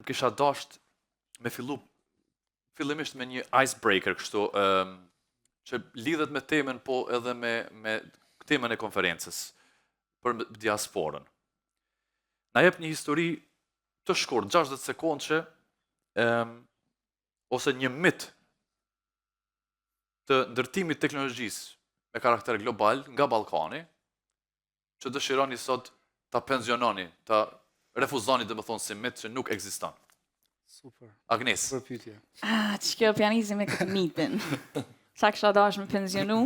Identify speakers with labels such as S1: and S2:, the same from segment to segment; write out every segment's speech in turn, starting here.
S1: kisha dasht me fillimisht me një icebreaker, kështu, që lidhet me temën, po edhe me temën e konferencës, për diasporën. Na jep një histori të shkurt, 60 sekondë, ose një mit të ndërtimit teknologjisë me karakter global nga Ballkani, që dëshironi sot ta pensiononi, ta refuzoni dhe më thonë si mit që nuk ekziston.
S2: Super.
S1: Agnes.
S2: Super pyetje.
S3: Që kjo pjanizi me këtë mitin. Sa kësha dash me pensionu,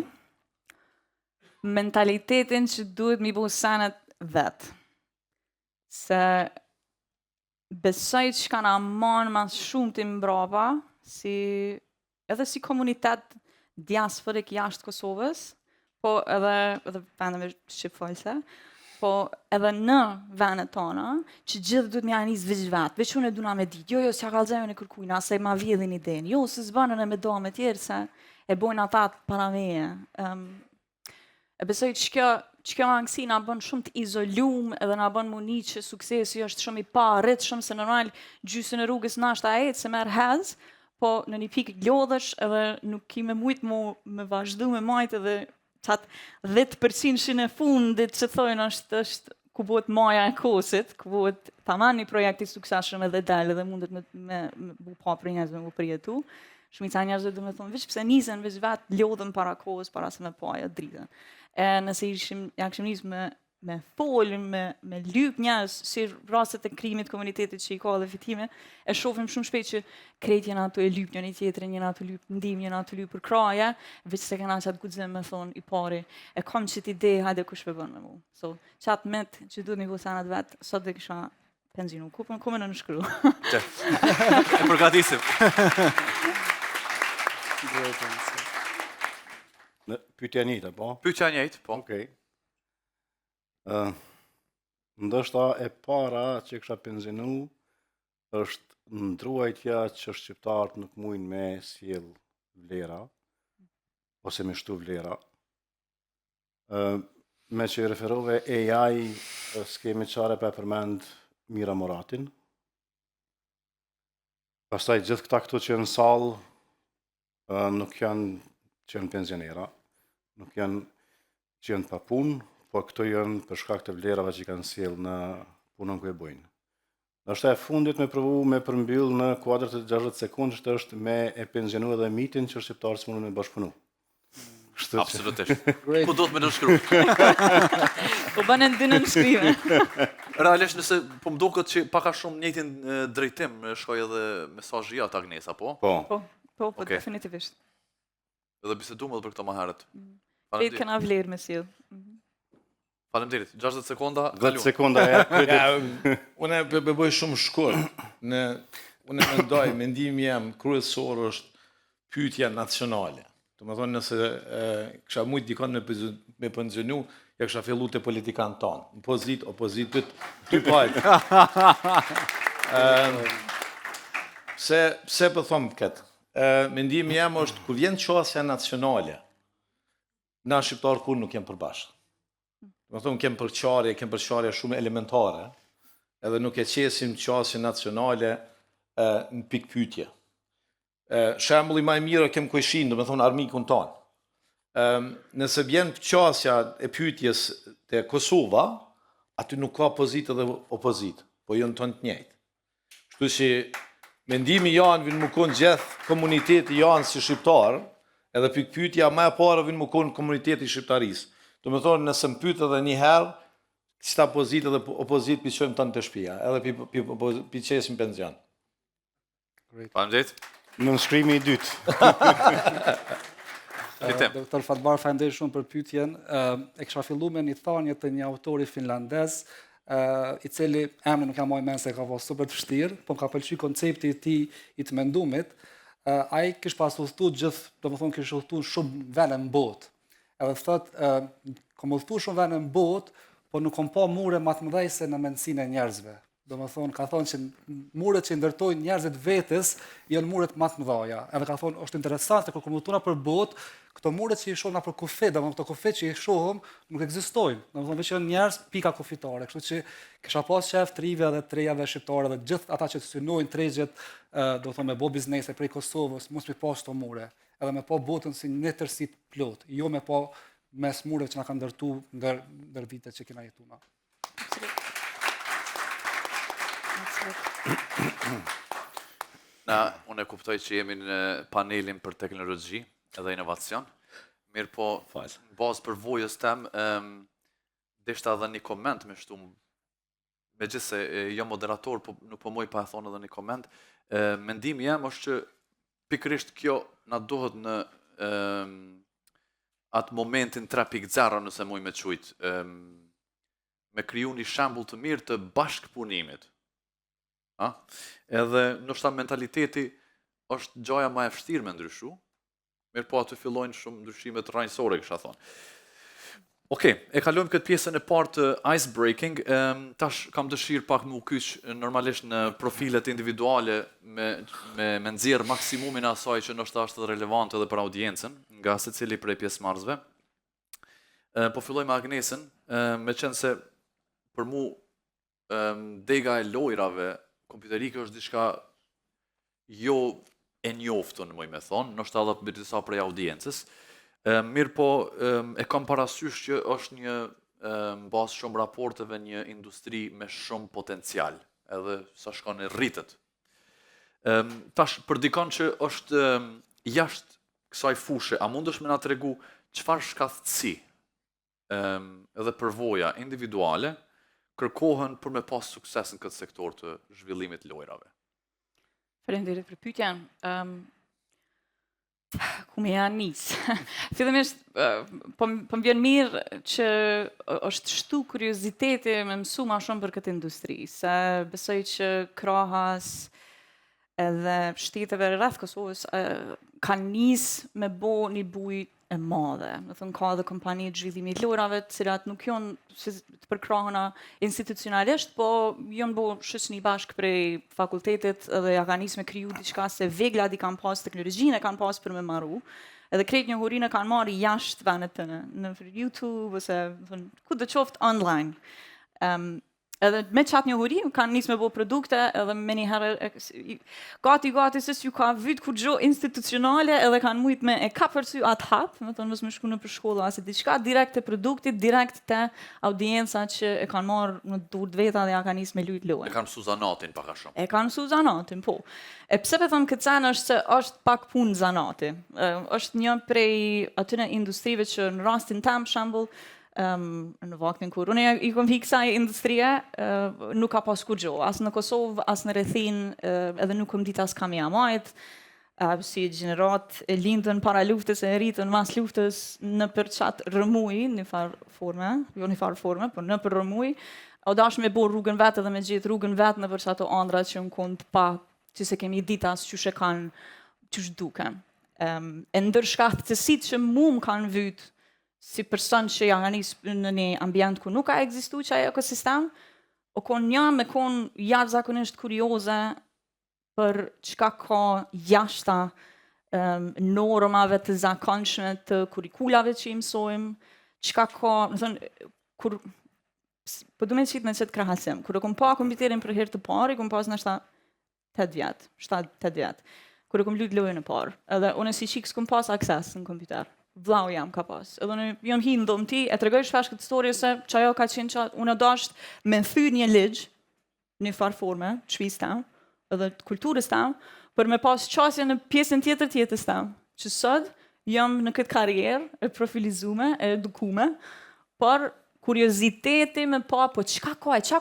S3: mentalitetin që duhet mi bu sanët vetë. Se besoj që ka na manë mas shumë të mbrapa, edhe si komunitet diasporik jashtë Kosovës, po edhe vendeve shqipfolse, po edhe në venet tona, që gjithë duhet një anis veç vetë, veç unë e duna me ditë, jo, s'ja kalzajën e kërkujna, se ma vjedhin idenë, jo, se s'banën e me do me tjerë, se e bojnë atat para meje. E besoj që kjo angësi na bën shumë të izolum, edhe na bën muni që suksesi është shumë i pa, rritë shumë se normal gjysën e rrugës nashta e se merë hez, po në një pikë lodhësh edhe nuk kime mujtë me vazhdu me majtë edhe qatë 10% e fundit që thojnë është ku bëhet maja e kosit, ku bëhet taman një projekt i suksesshëm edhe dalë edhe mundet me bu pa për njerëzve me bu përjetu. Shumica njerëzve dhe me thonë, vish pse nisen, vish vetë lodhën para kohës, para se me paja dritën. Nëse ja këshim nisë me folën, me lyp njerëz, si rastet e krimit komunitetit që i ka dhe fitime, e shofim shumë shpejt që krejt jena ato e lyp njën i tjetërin, jena ato lyp ndim, jena ato lyp për kraja, veç se kena qatë gudzim me thonë i pari, e kam qëtë ide, hajde kush me bën me mu. So, qatë met që duhet një vusanat vetë, sot dhe kisha penzinu. Kume në nëshkru.
S1: E përgatisim.
S4: Pyetja njëjtë, po?
S1: Pyetja njëjtë, po.
S4: Okej. Ndoshta e para që kisha penzionu është ndruajtja që shqiptarët nuk mujnë me sjell vlera ose me shtu vlera. Me që referove AI, s'kemi qare pa përmend Mira Moratin. Pastaj gjithë këta këtu që në salë nuk janë që janë pensionera, nuk janë që janë pa punë, po këto janë për shkak të vlerave që kanë sjell në punën ku e bojnë. Është e fundit me provu me përmbyll në kuadër të 60 sekondësh është me e pensionu edhe mitin që shqiptarët s'mundën me bashkëpunu.
S1: Absolutisht. Ku do të me nënshkru?
S3: Po banë dy nënshkrime.
S1: Realisht nëse po më duket që paka shumë njëjtin drejtim shkoj edhe mesazhi jot Agnesa, po?
S3: Po, definitivisht.
S1: Edhe biseduam edhe për këto më herët.
S3: Vetë kena vlerë me sjell.
S1: Faleminderit. 60 sekonda.
S4: 10 sekonda e.
S5: Unë e bëj shumë shkurt. Unë mendoj, mendimi jam kryesor është pyetja nacionale. Do të thonë nëse kisha mujt dikon me pensionu, ja kisha fillu te politikan tonë. Në opozitë, dy palë. Pse po them këtë? Mendimi jam është kur vjen çështja nacionale, na shqiptar kur nuk jam përbashkë. Do të thonë kem përqarje shumë elementare, edhe nuk e qesim çështje nacionale në pikë pyetje. Shembulli më i mirë kem Kojshin, do të thonë armikun ton. Nëse vjen çështja e pyetjes te Kosova, aty nuk ka pozitë dhe opozitë, po janë tonë të njëjtë. Kështu që mendimi janë vinë më konë gjithë komuniteti janë si shqiptar, edhe pikë pyetja më e parë vinë më konë komuniteti shqiptarisë. Do të thonë nëse më pyet edhe një herë, çta pozitë dhe opozitë piqojmë tonë të shtëpia, edhe piqesim pension.
S1: Faleminderit.
S4: Në nënshkrimi i dytë.
S2: Doktor Fatbar, faleminderit shumë për pyetjen. E kisha filluar me një thënie të një autori finlandez, i cili emrin nuk jam më mend se ka qenë super të vështirë, po më ka pëlqyer koncepti i tij i të mendumit. Ai kish pas udhëtuar gjithë, domethënë kish udhëtuar shumë vende në botë. Edhe thotë, kom udhëtuar shumë vende në botë, po nuk kom pa mure më të mëdha se në mendsinë e njerëzve. Do më thonë, ka thonë që muret që ndërtojnë njerëzit vetës, janë muret më të mëdhaja. Edhe ka thonë, është interesante kur komentona për botë, këto muret që i shohim na për kufe, domethënë këto kufe që i shohim nuk ekzistojnë. Domethënë veç janë njerëz pika kufitare. Kështu që kisha pas shef trive dhe trejave shqiptare dhe gjithë ata që synojnë tregjet, do të thonë me bë biznese prej Kosovës, mos me pas këto mure. Edhe me pa botën si një tërësi plot, jo me pa mes mureve që na kanë ndërtu ndër vitet që kena jetuar.
S1: Unë e kuptoj që jemi në panelin për teknologji edhe inovacion. Mirë po, në bazë për vojës tem, deshta edhe një koment me shtu, me gjithë se jo moderator, nuk po moj pa e thonë edhe një koment, mendimi jem është që pikërisht kjo na duhet në atë momentin 3.0 nëse muj me qujt, me kriju një shembull të mirë të bashkëpunimit. Edhe nështë ta mentaliteti është gjaja ma e vështirë me ndryshu, mirë po aty fillojnë shumë ndryshimet rrajnësore, kësha thonë. Okej, e kalojmë këtë pjesën e parë të icebreaking, tash kam dëshirë pak më u kyç normalisht në profilet individuale me nxjerr maksimumin e asaj që nështë është relevant edhe për audiencën, nga secili prej pjesëmarrësve. Po filloj me Agnesën, me qenë se për mu dega e lojrave kompjuterike është diçka jo e njoftun, moj me thonë, nështë edhe për disa prej audiencës. Mirë po, e kam parasysh që është një, bazë shumë raporteve, një industri me shumë potencial, edhe sa shkon e rritet. Tash, për dikon që është jashtë kësaj fushë, a mund është me na tregu çfarë shkathësi edhe përvoja individuale kërkohen për me pas sukses në këtë sektor të zhvillimit lojrave?
S3: Faleminderit për pyetjen. Ku me janë nisë? Fillimisht, po më vjen mirë që është shtu kurioziteti me mësu ma shumë për këtë industri, se besoj që krahas edhe shteteve rreth Kosovës kanë nisë me bo një bujë e madhe. Më thënë, ka dhe kompani të zhvillimit lojrave, të cilat nuk janë të përkrahuna institucionalisht, po janë bo shoqëni bashkë prej fakultetit dhe ja kanë nisë me kriju diçka se vegla di kanë pas teknologjinë e kanë pas për me marru, edhe krejt njohurinë e kanë marri jashtë venet tëne, në YouTube, ose ku dhe qoftë online. Edhe me qatë njohuri, kanë nisë me bo produkte, edhe me një herë, gati se s'ju ka vyt kur gjo institucionale, edhe kanë mujt me e ka përcy atë hap, me thonë mësë me shku në për shkolla, ase diçka direkt të produktit, direkt të audienca që e kanë marrë në durët veta dhe ja kanë nisë me lujt lojën.
S1: E kanë mësu zanatin paka shumë.
S3: E kanë mësu zanatin, po. E pse pe thëmë këtë sen është se është pak punë zanati. është një prej atyne industrive që në rastin tam, shembull, në vaktin kur unë i kom hi kësaj industrie, nuk ka pas kur gjo, as në Kosovë, as në rrethin, edhe nuk kom dit as kam jamajt, si gjenerat e lindën para luftës e rritën mas luftës në për qatë rëmuj, një farë forme, jo një farë forme, por në për rëmuj, o dash me bo rrugën vetë edhe me gjithë rrugën vetë në për qato andra që në kund pa, që se kemi ditas që shë kanë, që shë duken. E ndërshkahtësit që mu më kanë vytë, si person që janë njësë në një ambient ku nuk ka ekzistu qaj ekosistem, o kon një me kon jarë zakonisht kurioze për qka ka jashta normave të zakonshme të kurikulave që i mësojmë, qka ka, në thënë, kur, po du me qitë në qëtë krahasim, kur e kom pa kompjuterin për herë të parë, i kom pas në 8 vjetë, 7-8 vjetë, kur e kom lujt lojën e parë, edhe unë si qikës kom pas akses në kompjuter. Vlau jam ka pas. Edhe unë jam hi në domë ti, e të regoj shpesh këtë storje se që ajo ka qenë qatë, unë dasht me thy një ligjë, një farë forme, shvis tam, edhe kulturës tam, për me pas qasje në pjesën tjetër tjetës tam, që sot jam në këtë karierë, e profilizume, e edukume, por kurioziteti me pa, po qka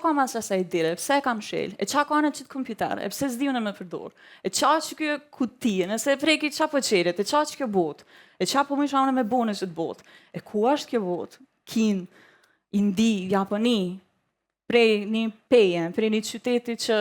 S3: ka mas asaj dire, pse e kam shel, e qa ka në qitë kompjuter, e pse s'di unë me përdor, e qa që kjo kutije, nëse e preki qa po qerit, e qa që kjo bot, e qa po më shamën me bo në qëtë bot, e ku është kjo bot, Kin, Indi, Japoni, prej një peje, prej një qyteti që,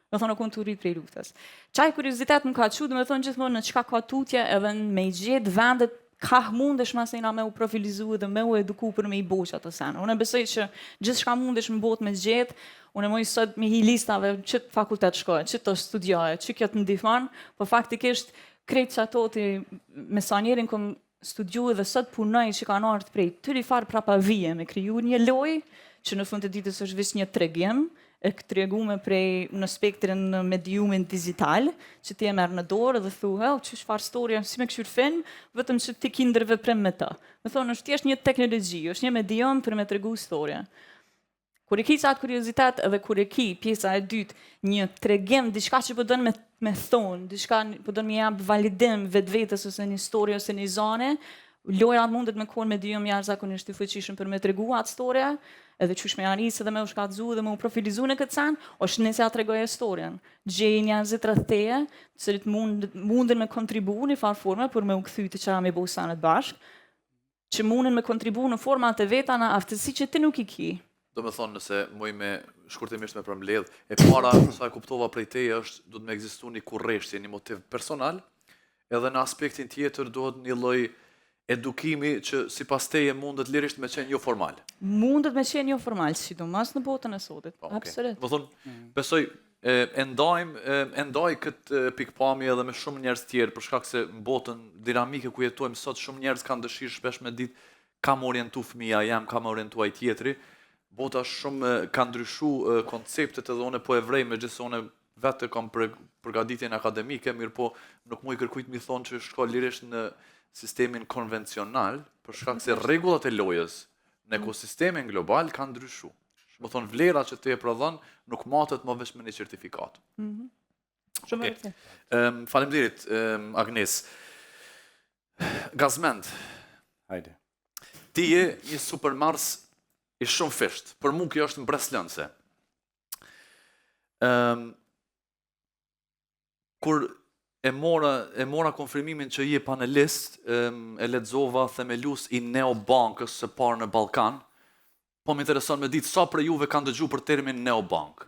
S3: me thonë, konë të rritë prej luftës. Qaj kuriozitet më ka që, dhe me thonë gjithmonë në qka ka tutje, edhe me i gjithë vendet ka mundesh masina me u profilizu dhe me u eduku për me i bo që ato sene. Unë besoj që gjithë shka mundesh më botë me zgjetë, unë moj sot me hi listave që të fakultet shkoj, që të studioje, që kjo të ndihman, po faktikisht krejt që ato të me sa njerin këm studiu dhe sot punoj që kanë ardhur prej tyri farë prapa vije me kriju një loj, që në fund të ditës është vis një tregim, e këtë tregume prej në spektrin në mediumin digital, që ti e merë në dorë dhe thuhe, që shfar storja, si me këshur film, vetëm që ti kindër veprim me të. Me thonë, është thjesht një teknologji, është një medium për me tregu storja. Kur e ki qatë kuriozitet edhe kur e ki pjesa e dytë, një tregim, diçka që përdojnë me thonë, diçka përdojnë me jabë validim vetës ose një story ose një zone, loja mundet me konë medium jashtëzakonisht i fuqishëm për me tregu atë storja, edhe qysh me anisë dhe me u shkatzu dhe me u profilizu në këtë sen, është nëse ja tregoj historien. Gjej njerëzit rreth teje, të cilët mundin me kontribu në farë forme për me u kthy të çfarë me bëu sanet bashk, që mundin me kontribu në format e veta në aftësi që ti nuk i ki.
S1: Do me thonë nëse muj me shkurtimisht me përmbledh, e para sa e kuptova prej teje është do të me ekzistu një kurreshtje, një motiv personal, edhe në aspektin tjetër duhet një lloj edukimi që sipas teje mundet lirisht me qenë jo formal.
S3: Mundet me qenë jo formal, sidomos në botën e sotit.
S1: Okay.
S3: Absolut.
S1: Do thonë, besoj e ndaj këtë pikpamje edhe me shumë njerëz tjerë për shkak se në botën dinamike ku jetojmë sot shumë njerëz kanë dëshirë shpesh me ditë kam orientu fëmia jam, kam orientu ai tjetri. Bota shumë ka ndryshu konceptet edhe une po e vrej me gjithse une vetë kam përgatitjen akademike, mirë po nuk mu i kërkujt mi thonë që shko lirisht në sistemin konvencional, për shkak se rregullat e lojës në ekosistemin global kanë ndryshu. Më thonë vlera që te e prodhon nuk matet më veç me një certifikat.
S3: Shumë
S1: okay. Faleminderit Agnes. Gazmend.
S4: Hajde.
S1: Ti je një supermars i shumë fisht. Për mu kjo është mbreslënse. Kur e mora konfirmimin që je panelist, e lexova themelus i neobankës së parë në Ballkan, po më intereson me ditë sa për juve kanë dëgju për termin neobank.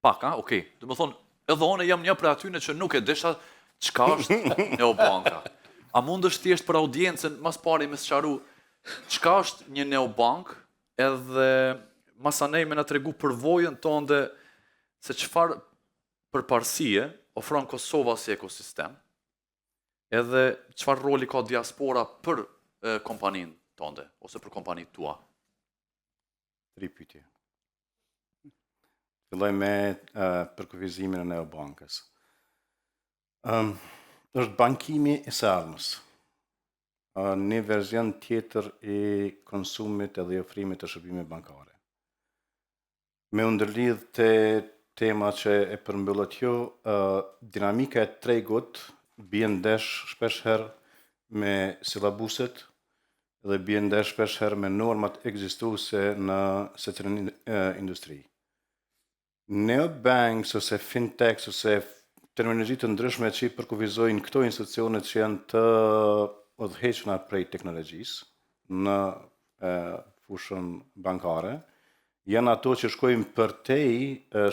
S1: Pak, ha? Okej. Do të thonë, edhe unë jam një prej atyre që nuk e disha çka është neobanka. A mund është thjesht për audiencën, mas pari me sqaru, çka është një neobank, edhe masanej me na tregu përvojën tonë se çfarë përparësie ofron Kosova si ekosistem, edhe çfarë roli ka diaspora për kompaninë tonë, ose për kompanitë tua?
S4: 3 pyetje. Filloj me përkufizimin e neobankës. Është bankimi i së ardhmës. Një verzion tjetër i konsumit edhe i ofrimit të shërbime bankare. Me ndërlidh të tema që e përmbyllët jo, dinamika e tregut bjen ndesh shpeshher me sillabuset dhe bjen ndesh shpeshher me normat ekzistuese në secilin industri. Neobanks ose fintechs ose terminologji të ndryshme që i përkufizojnë këto institucionet që janë të udhëhequra prej teknologjisë në fushën bankare, janë ato që shkojnë përtej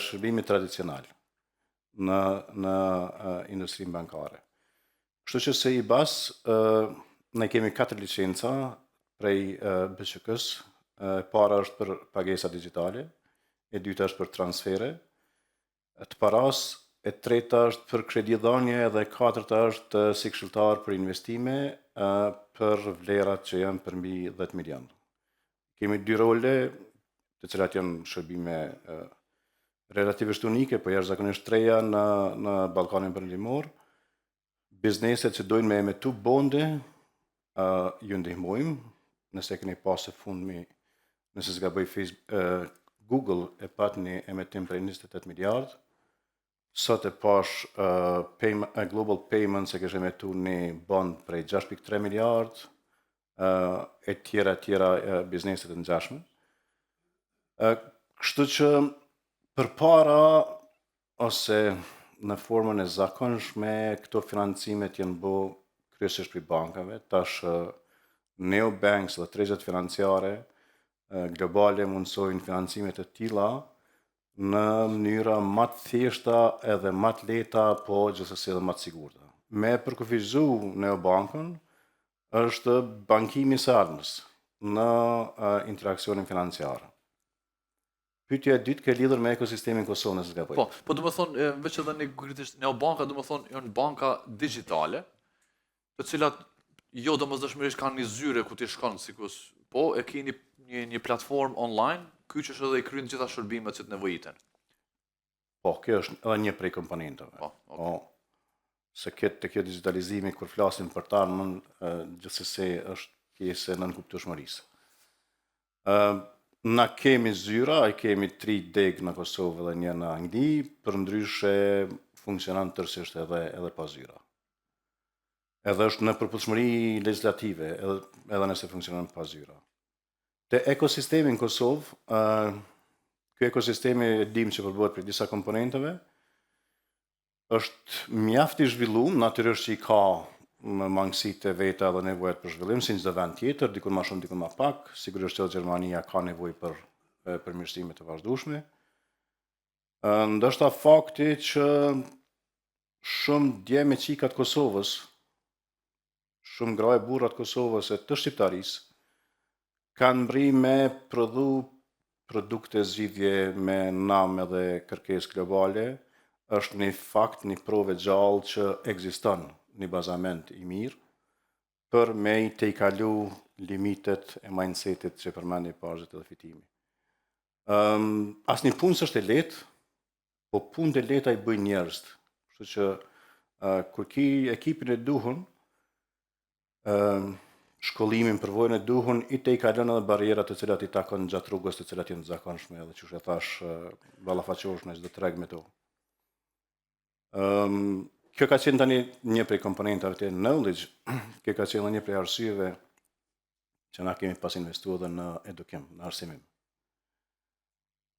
S4: shërbimit tradicional në industrinë bankare. Kështu që se i bas, ne kemi 4 licenca prej BSK-s, para është për pagesa digitale, e dyta është për transfere, të paras, e treta është për kredidhënie dhe e katërta është si këshilltar për investime për vlerat që janë përmbi 10 milion. Kemi 2 role, të cilat janë shërbime relativisht unike, po jashtëzakonisht treja në Ballkanin Perëndimor. Bizneset që dojnë me emetu bonde, ju ndihmojmë, nëse keni pasë fundmi, nëse zgaboj Google e pat një emetim për 28 miliard, sot e pash Global Payments e kështë emetu një bond për 6.3 miliard, e tjera bizneset e ngjashme. Kështu që përpara ose në formën e zakonshme këto financimet janë bë kryesisht prej bankave, tash neobanks dhe tregjet financiare globale mundsojnë financimet e tilla në mënyra më të thjeshta edhe më të lehta, po gjithsesi edhe më të sigurta. me përkufizu neobankën është bankimi së ardhmës në interakcionin financiar. Pyetja e dytë ka lidhur me ekosistemin Kosovë, nëse gaboj.
S1: Po do të thonë, veç edhe një kritikisht, neobanka do të thonë janë banka digjitale, të cilat jo domosdoshmërisht kanë një zyre ku ti shkon sikus, po e ke një platformë online, kyçesh edhe i kryen gjitha shërbimet që të nevojiten.
S4: Po, kjo është edhe një prej komponenteve.
S1: Po,
S4: Po, se të kjo digitalizimi, kur flasim për të ardhmen, gjithsesi është pjesë e nënkuptueshmërisë. Na kemi zyra, kemi 3 deg në Kosovë dhe një në Angli, përndryshe funksionon tërësisht edhe pa zyra. Edhe është në përputhshmëri legislative, edhe nëse funksionon pa zyra. Te ekosistemi në Kosovë, ky ekosistemi e dim që përbohet për disa komponenteve, është mjaft i zhvilluar, natyrisht që i ka mangësitë e veta dhe nevojat për zhvillim, si çdo vend tjetër, diku më shumë, diku më pak. Sigurisht që Gjermania ka nevojë për përmirësime të vazhdueshme. Ndoshta fakti që shumë dje me qikat Kosovës, shumë gra e burrat Kosovës e të shqiptarisë, kanë mbri me prodhu produkte zgjidhje me nam edhe kërkesë globale, është një fakt, një provë gjallë që ekziston një bazament i mirë për me i te i kalu limitet e mindsetit që përmendi pazhet edhe fitimi. Asnjë punë s'është e lehtë, po punë e lehta i bëjnë njerëz. Kështu që kur ki ekipin e duhur, shkollimin, përvojën e duhur, i te i kalon edhe barrierat të cilat i takon gjatë rrugës, të cilat janë të zakonshme, edhe që e thash, ballafaqohesh në çdo treg me to. Kjo ka qenë tani një prej komponentave të knowledge, kjo ka qenë një prej arsyeve që na kemi pas investuar edhe në edukim, në arsimim.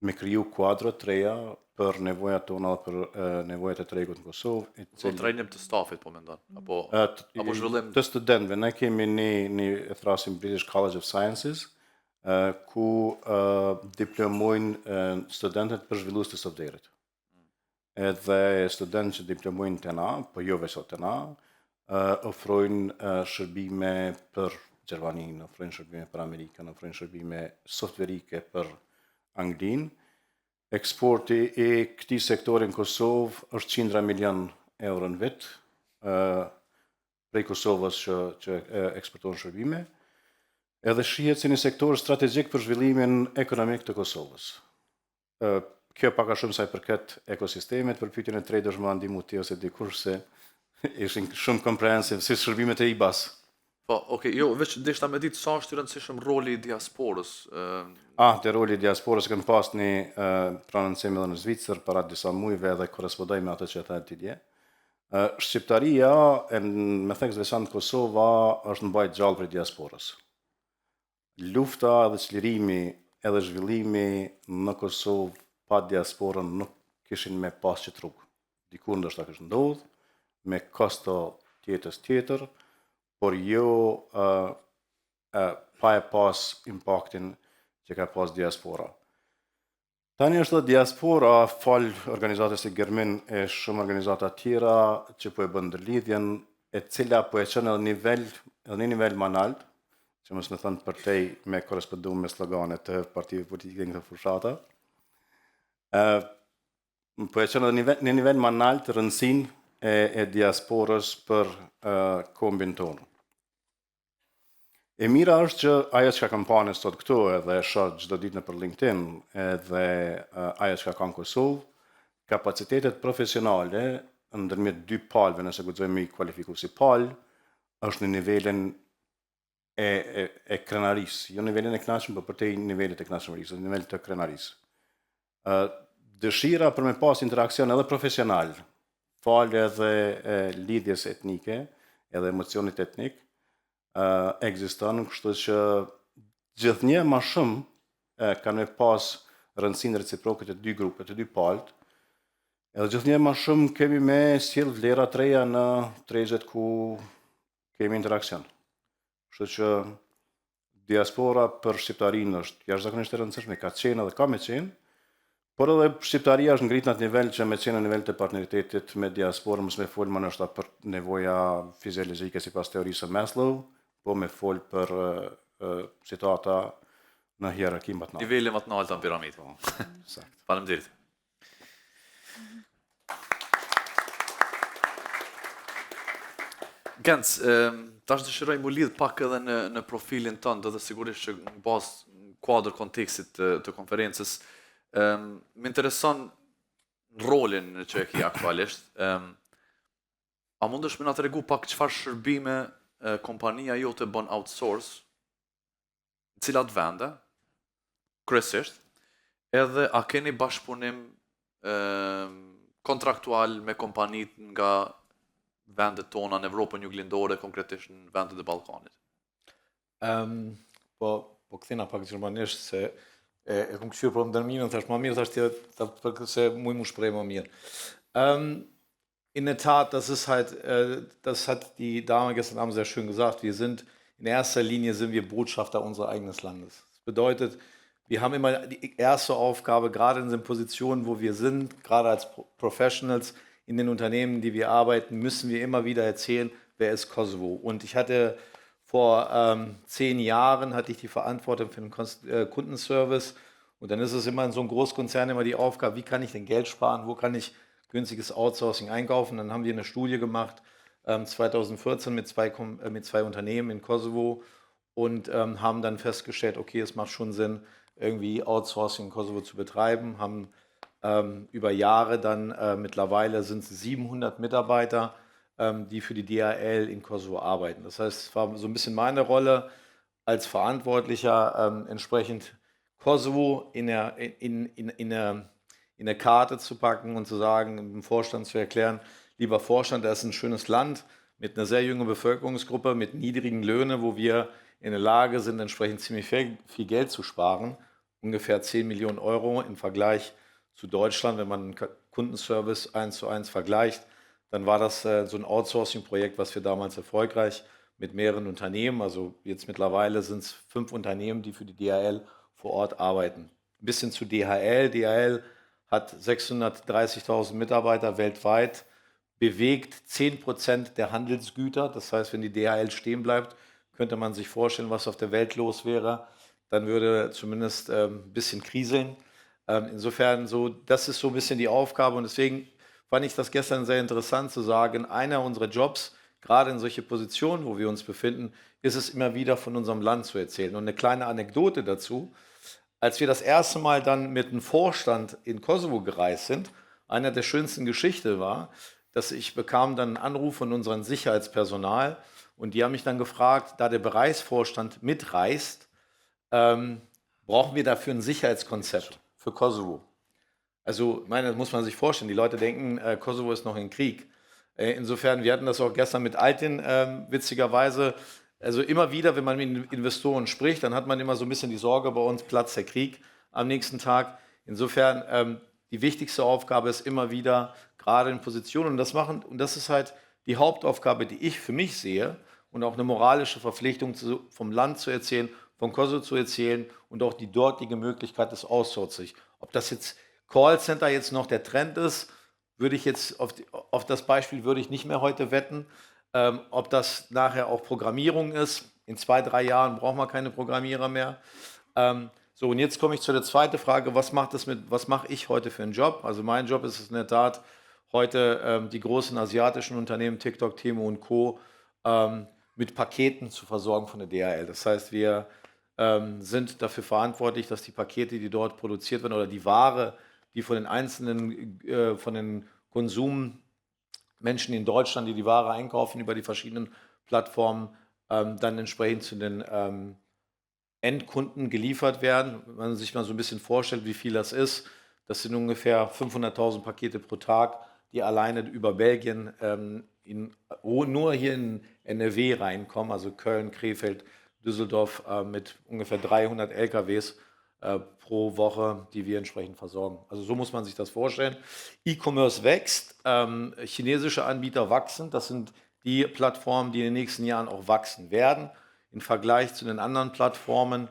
S4: Me kriju kuadro të reja për nevojat tona dhe për nevojat e tregut në Kosovë.
S1: Po trajnim të stafit, po mendon, apo zhvillim
S4: të studentëve. Ne kemi një e thrasim British College of Sciences, ku diplomojnë studentët për zhvillues të softverit. Edhe studentë që diplomojnë të na, po jo veç të na, ofrojnë shërbime për Gjermaninë, ofrojnë shërbime për Amerikën, ofrojnë shërbime softverike për Anglinë. Eksporti i këtij sektori në Kosovë është 100 milion euro në vit, prej Kosovës që eksportojnë shërbime, edhe shihet si një sektor strategjik për zhvillimin ekonomik të Kosovës. Kjo pak a shumë sa i përket ekosistemet, për pyetjen e tretë është më ndihmu ti ose dikush se ishin shumë comprehensive si shërbimet e IBAS.
S1: Po, okay, jo, veç deshta me ditë sa është i rëndësishëm roli i diasporës.
S4: Te roli i diasporës kam pas një prononcim edhe në Zvicër para disa muajve dhe korrespondoj me atë që tha ti dje. Shqiptaria, me thekë veçantë Kosova, është mbajtur gjallë për diasporës. Lufta dhe çlirimi edhe zhvillimi në Kosovë pa diasporën nuk kishin me pas që rrugë. Dikur ndoshta kishte ndodhur me kosto tjetër, por jo pa e pas impaktin që ka pas diaspora. Tani është dhe diaspora, fal organizatës si Germin e shumë organizata tjera që po e bën ndërlidhjen, e cila po e çon edhe një nivel më lart, që mos më thënë për tej me korrespondu me sloganet të partive politike në këtë fushata. Po e qenë edhe në nivel më lart rëndësinë e diasporës për kombin tonë. E mira është që ajo që ka kampane sot këtu edhe e shoh çdo ditë nëpër LinkedIn, edhe ajo që ka në Kosovë, kapacitetet profesionale ndërmjet dy palëve, nëse guxojmë i kualifikuar si palë, është në nivelin e krenarisë, jo nivelin e kënaqshëm, por përtej nivelit e kënaqshmërisë, në nivel të krenarisë. Dëshira për me pas interakcion edhe profesional, falë edhe lidhjes etnike, edhe emocionit etnik, ekziston, kështu që gjithnjë më shumë kanë me pas rëndësinë reciproke të dy grupeve, të dy palët, edhe gjithnjë më shumë kemi me sjell vlera të reja në tregjet ku kemi interakcion. Kështu që diaspora për shqiptarinë është jashtëzakonisht e rëndësishme, ka qenë edhe ka me qenë, Por edhe shqiptaria është ngritur në atë nivel që me qenë në nivel të partneritetit me diasporën mos me fol më nështë për nevoja fiziologjike sipas teorisë së Maslow, po me fol për situata në hierarki më të lartë.
S1: Nivele më të larta në piramidë.
S4: Sakt.
S1: Faleminderit. Genc, tash dëshiroj mu lidh pak edhe në profilin tënd, edhe sigurisht që në bazë kuadër kontekstit të konferencës, më intereson rolin që e ki aktualisht. A mundesh me na tregu pak çfarë shërbime kompania jote bën outsource, në cilat vende, kryesisht, edhe a keni bashkëpunim kontraktual me kompanit nga vendet tona në Evropën juglindore, konkretisht në vendet e Ballkanit?
S5: Po kthena pak gjermanisht se e kom këshyrë për ndërminën, thash më mirë, thash se mu shpreh më mirë. In der Tat, das hat die Dame gestern Abend sehr schön gesagt, in erster Linie sind wir Botschafter unseres eigenen Landes. Das bedeutet, wir haben immer die erste Aufgabe, gerade in den Positionen, wo wir sind, gerade als Professionals, in den Unternehmen, die wir arbeiten, müssen wir immer wieder erzählen, wer ist Kosovo. Und ich hatte vor 10 Jahren hatte ich die Verantwortung für den Kundenservice. Und dann ist es immer in so einem Großkonzern immer die Aufgabe, wie kann ich denn Geld sparen, wo kann ich günstiges Outsourcing einkaufen. Dann haben wir eine Studie gemacht, 2014 mit zwei Unternehmen in Kosovo und haben dann festgestellt, okay, es macht schon Sinn, irgendwie Outsourcing in Kosovo zu betreiben, haben über Jahre dann, mittlerweile sind es 700 Mitarbeiter, die für die DHL in Kosovo arbeiten. Das heißt, es war so ein bisschen meine Rolle als Verantwortlicher, entsprechend Kosovo in der Karte zu packen und zu sagen, dem Vorstand zu erklären, lieber Vorstand, das ist ein schönes Land mit einer sehr jungen Bevölkerungsgruppe, mit niedrigen Löhnen, wo wir in der Lage sind, entsprechend ziemlich viel Geld zu sparen, ungefähr 10 Millionen Euro im Vergleich zu Deutschland, wenn man einen Kundenservice 1:1 vergleicht, dann war das so ein Outsourcing-Projekt, was wir damals erfolgreich mit mehreren Unternehmen, also jetzt mittlerweile sind es 5 Unternehmen, die für die DHL vor Ort arbeiten. Ein bisschen zu DHL. DHL hat 630.000 Mitarbeiter weltweit, bewegt 10% der Handelsgüter. Das heißt, wenn die DHL stehen bleibt, könnte man sich vorstellen, was auf der Welt los wäre. Dann würde zumindest ein bisschen kriseln. Insofern, das ist so ein bisschen die Aufgabe und deswegen fand ich das gestern sehr interessant zu sagen, einer unserer Jobs, gerade in solche Positionen, wo wir uns befinden, ist es immer wieder von unserem Land zu erzählen. Und eine kleine Anekdote dazu, als wir das erste Mal dann mit dem Vorstand in Kosovo gereist sind, einer der schönsten Geschichten war, dass ich bekam dann einen Anruf von unserem Sicherheitspersonal und die haben mich dann gefragt, da der Bereichsvorstand mitreist, brauchen wir dafür ein Sicherheitskonzept für Kosovo. Also, ich meine, das muss man sich vorstellen. Die Leute denken, Kosovo ist noch in Krieg. Insofern, wir hatten das auch gestern mit Altin, witzigerweise. Also immer wieder, wenn man mit Investoren spricht, dann hat man immer so ein bisschen die Sorge bei uns, Platz der Krieg am nächsten Tag. Insofern, die wichtigste Aufgabe ist immer wieder, gerade in Positionen, und das ist halt die Hauptaufgabe, die ich für mich sehe und auch eine moralische Verpflichtung vom Land zu erzählen, von Kosovo zu erzählen und auch die dortige Möglichkeit des Outsourcing. Ob das jetzt Callcenter jetzt noch der Trend ist, würde ich jetzt auf das Beispiel würde ich nicht mehr heute wetten. Ob das nachher auch Programmierung ist, in 2, 3 Jahren brauchen wir keine Programmierer mehr. So, und jetzt komme ich zu der zweiten Frage, was mache ich heute für einen Job? Also mein Job ist es in der Tat, heute die großen asiatischen Unternehmen, TikTok, Temu und Co. Mit Paketen zu versorgen von der DHL. Das heißt, wir sind dafür verantwortlich, dass die Pakete, die dort produziert werden, oder die Ware, die von den einzelnen, von den Konsummenschen in Deutschland, die die Ware einkaufen über die verschiedenen Plattformen, dann entsprechend zu den Endkunden geliefert werden. Wenn man sich mal so ein bisschen vorstellt, wie viel das sind ungefähr 500.000 Pakete pro Tag, die alleine über Belgien nur hier in NRW reinkommen, also Köln, Krefeld, Düsseldorf, mit ungefähr 300 LKWs pro Woche, die wir entsprechend versorgen. Also so muss man sich das vorstellen. E-Commerce wächst, chinesische Anbieter wachsen, das sind die Plattformen, die in den nächsten Jahren auch wachsen werden. Im Vergleich zu den anderen Plattformen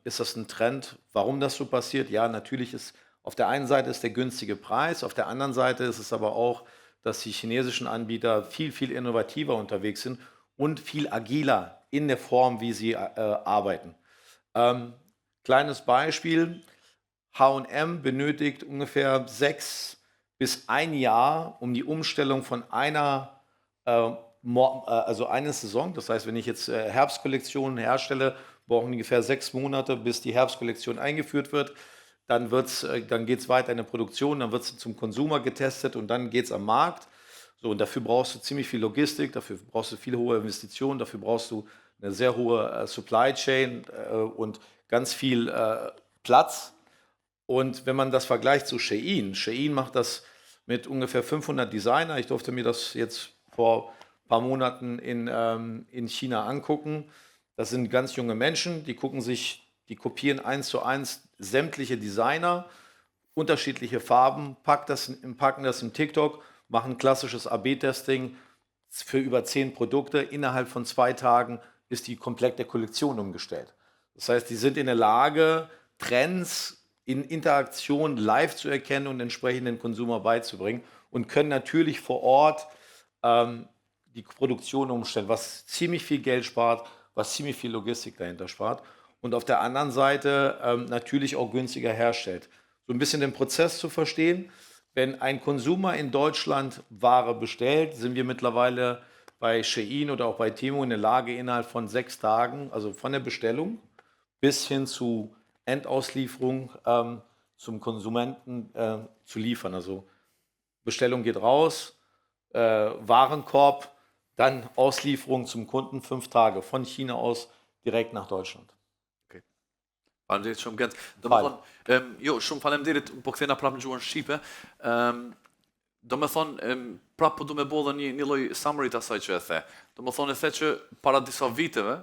S5: ist das ein Trend. Warum das so passiert? Ja, natürlich ist Auf der einen Seite ist der günstige Preis, auf der anderen Seite ist es aber auch, dass die chinesischen Anbieter viel, viel innovativer unterwegs sind und viel agiler in der Form, wie sie arbeiten. Kleines Beispiel, H&M benötigt ungefähr 6 bis 1 Jahr, um die Umstellung von einer Saison, das heißt, wenn ich jetzt Herbstkollektionen herstelle, brauchen ungefähr 6 Monate, bis die Herbstkollektion eingeführt wird. Dann geht es weiter in der Produktion, dann wird es zum Konsumer getestet und dann geht es am Markt. So, und dafür brauchst du ziemlich viel Logistik, dafür brauchst du viel hohe Investitionen, dafür brauchst du eine sehr hohe Supply Chain und ganz viel Platz. Und wenn man das vergleicht zu Shein, Shein macht das mit ungefähr 500 Designer. Ich durfte mir das jetzt vor ein paar Monaten in China angucken. Das sind ganz junge Menschen, die kopieren 1:1 sämtliche Designer, unterschiedliche Farben, packen das in TikTok, machen klassisches AB-Testing für über 10 Produkte. Innerhalb von 2 Tagen ist die komplette Kollektion umgestellt. Das heißt, die sind in der Lage, Trends in Interaktion live zu erkennen und entsprechend den Konsumer beizubringen und können natürlich vor Ort die Produktion umstellen, was ziemlich viel Geld spart, was ziemlich viel Logistik dahinter spart und auf der anderen Seite natürlich auch günstiger herstellt. So ein bisschen den Prozess zu verstehen. Wenn ein Konsumer in Deutschland Ware bestellt, sind wir mittlerweile bei Shein oder auch bei Temu in der Lage, innerhalb von 6 Tagen, also von der Bestellung bis hin zu Endauslieferung zum Konsumenten zu liefern. Also Bestellung geht raus, Warenkorb, dann Auslieferung zum Kunden 5 Tage von China aus direkt nach Deutschland.
S1: Faleminderit shumë Gent. Jo, shumë faleminderit, po kthena prapë në gjuhën shqipe. Do me thonë, prapë po du me bo dhe një lloj summary të asaj që e the. Do me thonë, e the që para disa viteve,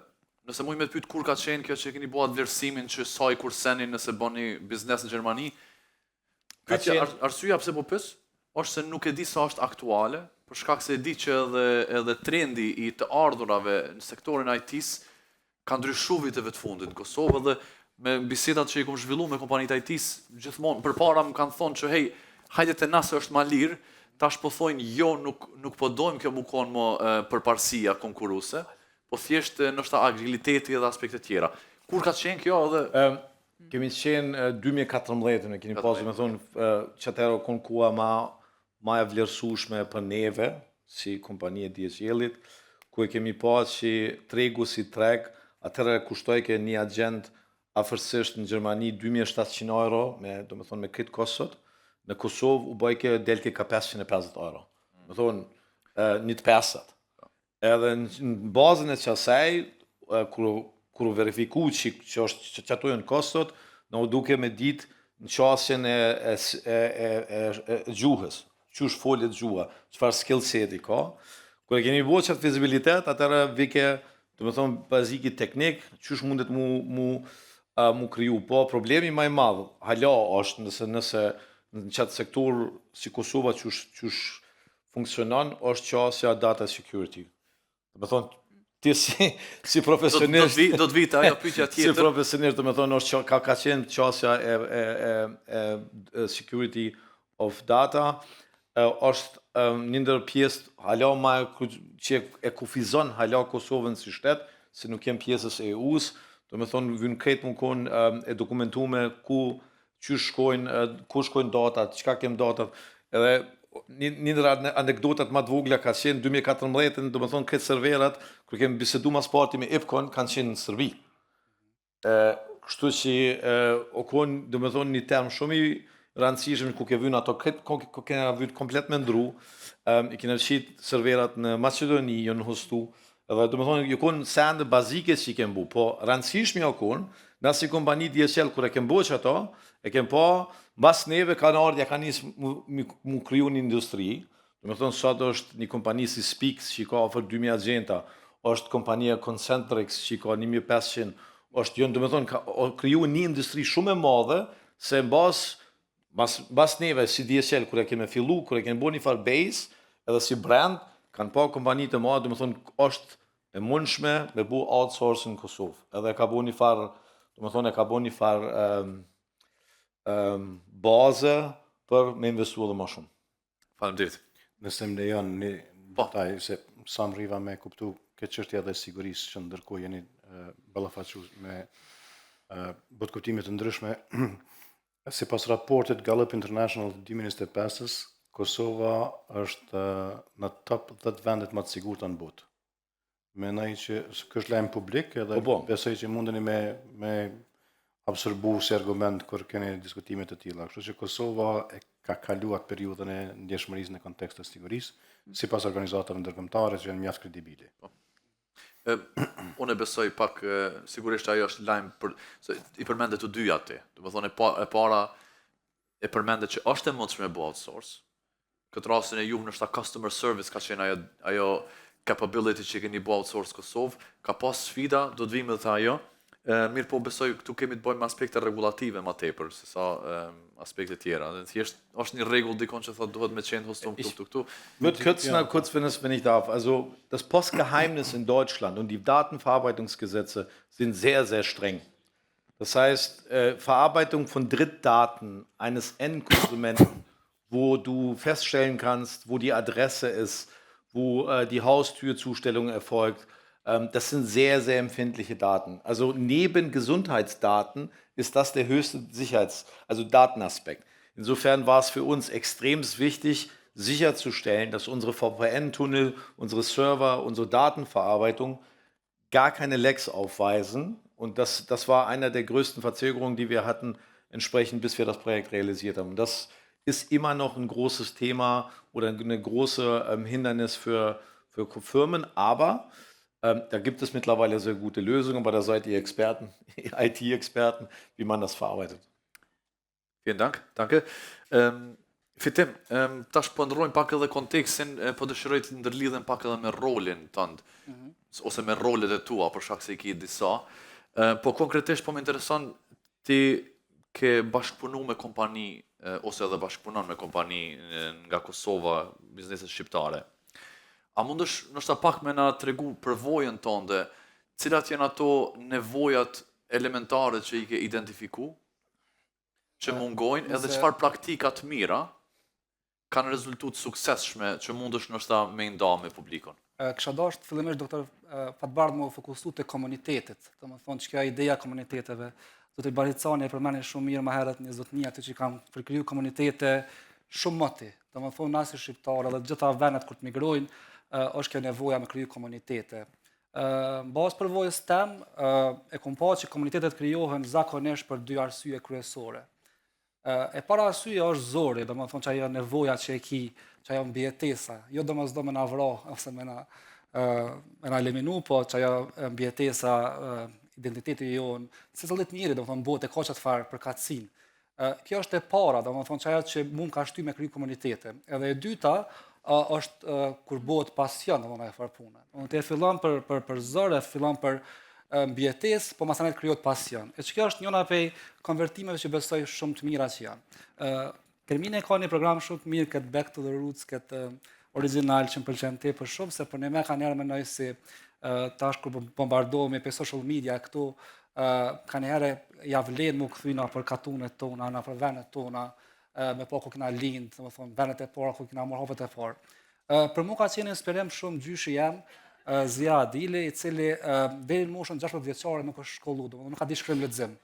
S1: nëse muj me të pyet kur ka qenë kjo që e keni bo atë vlerësimin që sa i kurseni nëse boni biznes në Gjermani, pyetja arsyeja pse po pyes, është se nuk e di sa është aktuale, për shkak se e di që edhe trendi i të ardhurave në sektorin IT-s ka ndryshuar viteve të fundit në Kosovë dhe me bisedat që i kom zhvillu me kompanitë IT-s, gjithmonë, përpara më kanë thonë që hej, hajde te na se është ma lirë, tash po thojnë jo, nuk po dojmë kjo mu konë më përparësia konkuruse, po thjesht nështë agiliteti edhe aspekte tjera. Kur ka qenë kjo edhe...
S5: Kemi qenë 2014, keni pasur me thonë që atëherë konkua ma e vlerësueshme për neve, si kompanie DSL-it, ku e kemi pas që tregu si treg, atëherë kushtojke një agent afërsisht në Gjermani 2700 euro, me këtë kostot, në Kosovë u bëjke delke ka 550 euro. Me thonë, një të pesat. Edhe në bazën e qasaj, kur u verifiku që ato janë kostot, në u duke me ditë në qasjen e gjuhës, qysh folet gjuha, çfarë skill seti ka. Kur e keni bërë çat vizibilitet, atëra vike, do të thonë baziki teknik, qysh mundet mu kriju. Po problemi më i madh hala është nëse në qatë sektor si Kosova qysh funksionon, është qasja data security. Do të thonë ti si profesionist
S1: do të vita ajo pyetja tjetër.
S5: Si profesionist do të thonë është ka qenë qasja e security of data, është një ndër pjesë hala më që e kufizon hala Kosovën si shtet, se nuk jem pjesës e EU-s. Do me thonë, vynë kretë më konë e dokumentume ku shkojnë datat, qka kem datat, edhe një ndër anekdotat ma të vogla ka qenë 2014, do me thonë kretë serverat, kër kem bisedu mas parti me IPCON, kanë qenë në Sërbi. Kështu që o konë, do me thonë, një term shumë i rëndësishëm, ku ke vynë ato kretë, ku kena vynë komplet me ndru, i kena qitë serverat në Macedoni, jo në hostu, edhe do me thonë, ju konë sende bazike që i kem bu, po rëndësishmi jo konë, na si kompani DSL, kër e kem bu që ato, e kem po, bas neve ka në ardhja ka njësë mu kryu një industri, do me thonë, sot është një kompani si Spix, që i ka ofër 2000 agenta, është kompania Concentrix, që i ka 1500, është, do me thonë, ka kryu një industri shumë e madhe, se bas neve si DSL, kër e kem e fillu, kër e kem bu një farë base, edhe si brand, kanë pa kompani të madhe, do me thonë, është e mundshme me bu outsourcing në Kosovë. Edhe ka bu një farë, do me thonë, e ka bu një farë baze për me investu edhe më shumë.
S1: Faleminderit.
S4: Nëse më lejon një
S1: Po.
S4: detaj, se sa më riva me kuptu këtë çështje edhe sigurisë që ndërkohë jeni ballafaqur me botkuptime të ndryshme. Sipas raportit Gallup International të 2025-s, Kosova është në top 10 vendet më të sigurta në botë. Mendoj që ky është lajm publik edhe
S5: Po.
S4: besoj që mundeni me absorbu si argument kur keni diskutime të tilla. Kështu që Kosova ka kaluar periudhën e ndjeshmërisë në kontekst të sigurisë, sipas organizatave ndërkombëtare që janë mjaft kredibile.
S1: Unë besoj pak, sigurisht ajo është lajm se i përmendet të dyja ti. Do të thonë e para e përmendet që është e mundshme me outsource. Këtë rastin e juve nështë customer service ka qenë ajo capability që keni bo outsource Kosovë, ka pas sfida, do të vime dhe ajo. Mirë po besoj këtu kemi të bëjmë me aspekte regulative ma tepër, se sa aspekte tjera. Thjesht është një rregull dikon që thot duhet me qenë hostum këtu.
S5: Wird kurz mal kurz, wenn ich darf. Also das Postgeheimnis in Deutschland und die Datenverarbeitungsgesetze sind sehr, sehr streng. Das heißt, Verarbeitung von Drittdaten eines Endkonsumenten, wo du feststellen kannst, wo die Adresse ist, wo die Haustürzustellung erfolgt, das sind sehr, sehr empfindliche Daten. Also neben Gesundheitsdaten ist das der höchste also Datenaspekt. Insofern war es für uns extrem wichtig, sicherzustellen, dass unsere VPN-Tunnel, unsere Server, unsere Datenverarbeitung gar keine Lecks aufweisen. Und das war einer der größten Verzögerungen, die wir hatten, entsprechend, bis wir das Projekt realisiert haben. Und das ist immer noch ein großes Thema oder eine große Hindernis für Firmen, aber da gibt es mittlerweile sehr gute Lösungen, aber da seid ihr Experten, IT-Experten, wie man das verarbeitet.
S1: Vielen Dank, danke. Fitim, tash po ndrojmë pak edhe kontekstin, po dëshiroj të ndërlidhem pak edhe me rolin tënd, ose me rolet e tua, për shkak se i ki disa. Po konkretisht po më intereson ti ke bashkëpunu me kompani, ose edhe bashkëpunon me kompani nga Kosova, bizneset shqiptare. A mundësh nështë pak me na tregu përvojën tënde, cilat janë ato nevojat elementare që i ke identifiku, që mungojnë, edhe çfarë praktikat mira kanë rezultu të suksesshme që mundësh nështë me nda me publikon?
S2: Kisha dashur fillimisht doktor Fatbardh më fokusu te komunitetet, domethënë që kjo ideja e komuniteteve. Zoti Baricani e përmeni shumë mirë më herët një zotnia aty që kanë përkriju komunitete shumë mëti. Domethënë na si shqiptarë edhe gjitha vendet kur të migrojnë, është kjo nevoja me kriju komunitete. Bazë përvojës tem, e kom pa që komunitetet krijohen zakonisht për dy arsye kryesore. E para arsye është zori, domethënë që ajo nevoja që e ki, që ajo mbijetesa, jo domosdoshmë me na vro ose me na eliminu, po që ajo mbijetesa identiteti jonë, se cilët njëri, domethënë botë ka çfarë farë përkatësinë. Kjo është e para, domethënë që ajo që mund ka shty me kriju komunitete. Edhe e dyta është kur bëhet pasion, domethënë e far punë. Domethënë ti fillon për zor, fillon për mbijetesë, po masanet krijohet pasion. E që kjo është njëna prej konvertimeve që besoj shumë të mira që janë. Kermine ka një program shumë të mirë, këtë Back to the Roots, këtë original që më pëlqen tepër shumë, se për ne me kanë herë mendoj si tash kur bombardohemi për social media këtu, kanë herë ja vlen mu kthyna për katunet tona, na për vendet tona, me po ku kena lind, domethënë vendet e para ku kena marrë hapet e parë. Për mua ka qenë inspirim shumë gjyshi jam, Zia Adili, i cili deri në moshën 16 vjeçare nuk është shkollu, domethënë nuk ka di shkrim lexim.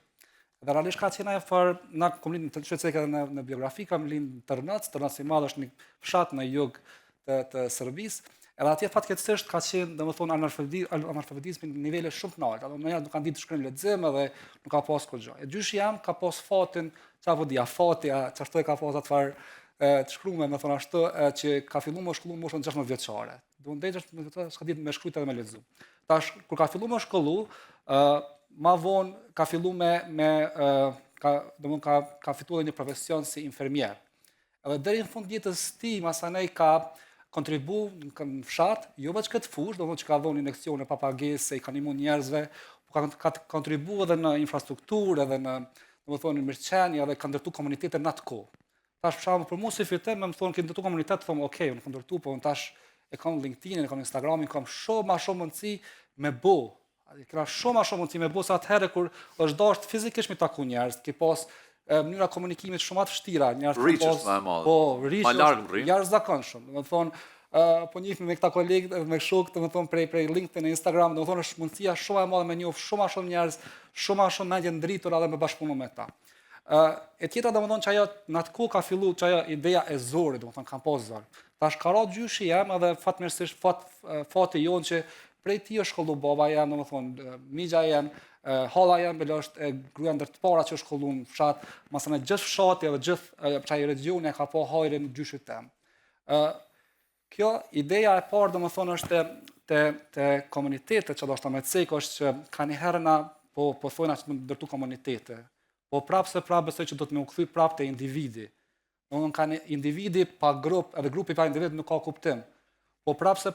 S2: Dhe realisht ka qenë ajo farë, na kom lind të shqetësoj edhe në biografi, kam lind në Tërnac i madh është një fshat në jug të Serbisë. Edhe atje fatkeqësisht ka qenë, domethënë analfabetizmi në nivele shumë të larta, domethënë nuk kanë ditë shkrim lexim edhe nuk ka pas kur gjë. E gjyshi jam ka pas fatin, çfarë dia fatia, çfarë ka pas atë farë të shkruar, më thonë ashtu, që ka filluar me shkollu moshën 16 vjeçare. Do ndej s'ka ditë me shkruajt edhe me lexu. Tash kur ka filluar me shkollu, ma vonë ka filluar ka fituar një profesion si infermier. Edhe deri në fund jetës tij masanej ka kontribu në fshat, jo vetëm këtë fushë, domethënë që ka dhënë injeksione pa pagesë, i kanë imun njerëzve, po ka kontribu edhe në infrastrukturë, edhe në domethënë në mirëqenie, edhe ka ndërtu komunitete në atë kohë. Tash për shembull për mua si fitim, më thonë që ndërtu komunitet, them okay, unë kam ndërtu, po unë tash e kam LinkedIn-in, e kam Instagramin, kam shumë mundësi me bo. Kena shumë mundësi me bo sa atëherë kur është dashur fizikisht me taku njerëz, ke pas mënyra komunikimit shumë të vështira, njerëz
S1: Reach është më e madhe.
S2: Po, reach
S1: Ma larg rrin.
S2: jashtëzakonshëm. Domethënë, po njihemi me këta kolegë, me shokë, domethënë prej LinkedIn e Instagram, domethënë është mundësia shumë e madhe me njoh shumë njerëz, shumë mendje ndritura dhe me bashkëpunu me ta. E tjetra domethënë që ajo në atë kohë ka filluar që ajo ideja e zorit, domethënë kam pas zor. Tash ka ra gjyshi jam edhe fatmirësisht fati jon që prej ti është shkollu baba jam, domethënë migja jam, halla jam bela është gruaja ndër të para që është shkolluar në fshat, masana gjithë fshati edhe gjithë çaj regioni ka pa hajrin gjyshit tem. Kjo ideja e parë domethënë është te komunitetet që do të më thëj është që kanë herë na po thonë që më ndërtu komunitete. Po prapë besoj që do të më u kthy prapë te individi. Domethënë kanë individi pa grup, edhe grupi pa individ nuk ka kuptim. Po prapë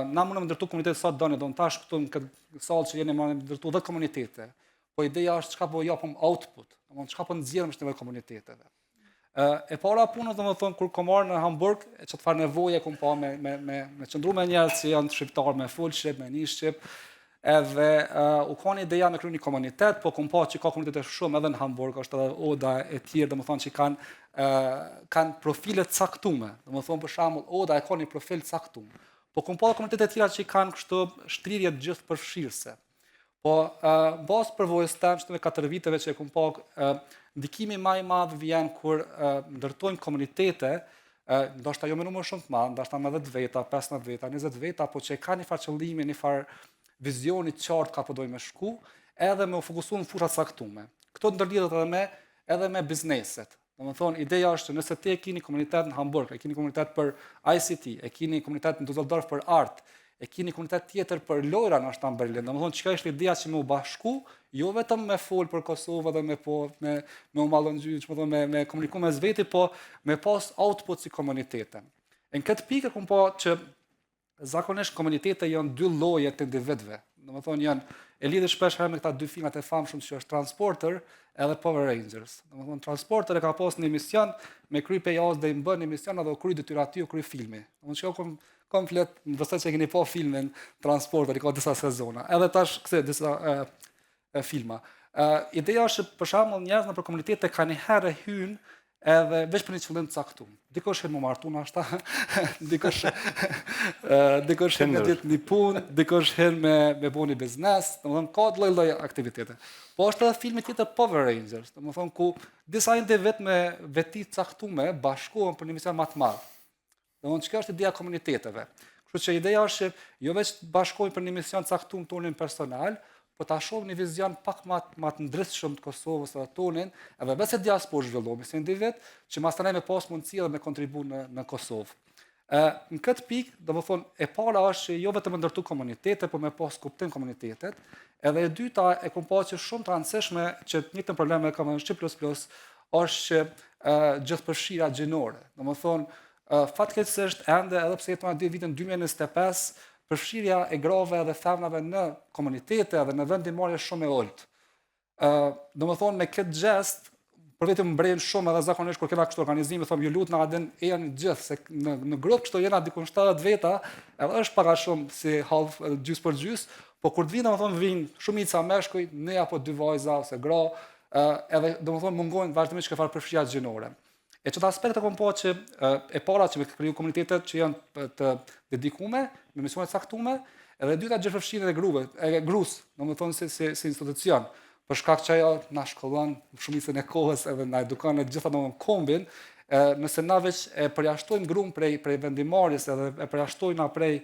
S2: na mundëm ndërtu komunitete sa doni, do të tash këtu në këtë sallë që jeni më ndërtu 10 komunitete. Po ideja është çka po japim output, domethënë çka po nxjerrim në komuniteteve. E para punës domethënë kur kom marrë në Hamburg, çfarë nevoje kom pa me qëndru me njerëz që janë shqiptar me full shqip, me një shqip, edhe u kanë ideja me kryer një komunitet, po kom pa që ka komunitete shumë edhe në Hamburg, është edhe Oda e tjerë domethënë që kanë profile të caktuara. Domethënë për shembull Oda e ka një profil caktuar. Po kom pa komunitete të tjera që kanë kështu shtrirje të gjithë përfshirëse. Po bazë përvojës tam që me 4 viteve që e kom pa ndikimi më i madh vjen kur ndërtojnë komunitete, ndoshta jo me numër shumë të madh, ndoshta me 10 veta, 15 veta, 20 veta, po që kanë një farë qëllimi, një farë vizioni të qartë ka po dojmë shku, edhe me u fokusu në fusha caktuara. Këto ndërlidhet edhe me bizneset. Domethënë ideja është nëse ti e keni komunitet në Hamburg, e keni komunitet për ICT, e keni komunitet në Düsseldorf për art, e keni komunitet tjetër për lojra në ashtan Berlin. Domethënë çka është ideja që me u bashku, jo vetëm me fol për Kosovë dhe me u mallëngjy, domethënë me komunikuar mes veti, po me pas output si komunitete. Në këtë pikë kom pa që zakonisht komunitete janë 2 lloje të individëve. Domethënë janë e lidhur shpesh me këta 2 filmat e famshëm që është Transporter edhe Power Rangers. Domethënë Transporter e ka pas një mision me kry pejaz dhe i bën një mision edhe u kry detyrat e tij, u kry filmi. Domethënë çka kom flet, besoj se keni pa filmin Transporter, ka disa sezona. Edhe tash këse disa filma. Ideja është për shembull njerëz në komunitete kanë herë hyn edhe veç për një qëllim të caktuar. Dikush hyn më martu na ashta, dikush hyn me ditë një punë, dikush hyn me bëni biznes, domethënë ka lloj aktivitete. Po është edhe filmi tjetër Power Rangers, domethënë ku disa individ me veti të caktuara bashkohen për një mision më të madh. Domethënë çka është ideja e komuniteteve. Kështu që ideja është jo vetëm bashkohen për një mision të caktuar tonin personal, po ta shohim një vizion pak më të ndritshëm të Kosovës së tonin, edhe vetë diasporë zhvillomi si individ, që mastaj me pas mundësi edhe me kontribu në Kosovë. Në këtë pikë, domethënë e para është që jo vetëm ndërtu komunitete, por me pas kuptim komunitetet, edhe e dyta e kom pa që shumë të rëndësishme që të njëjtën problem e kam në Shqip++, është që gjithëpërfshira gjinore. Domethënë fatkeqësisht ende edhe pse jetona vitin 2025 përfshirja e grave dhe femnave në komunitete dhe në vendimarrje shumë e ulët. Domethënë me këtë gest, për vetëm mbren shumë edhe zakonisht kur kena kështu organizime, thonë ju lut na adin e janë gjithë se në grup kështu jena diku 70 veta, edhe është pak a shumë si half gjys për gjys, po kur të vinë domethënë vijnë shumica meshkuj, ne apo 2 vajza ose gra, edhe domethënë mungojnë vazhdimisht këfar përfshirja gjinore. E çdo aspekt e kom pa që e para që me kriju komunitetet që janë të dedikuar me misione të caktuara, edhe e dyta gjithëpërfshirjen e grus, domethënë si institucion, për shkak që ajo na shkollon shumicën e kohës edhe na edukon në gjitha domethënë kombin, nëse na veç e përjashtojmë gruan prej vendimarrjes edhe e përjashtojmë prej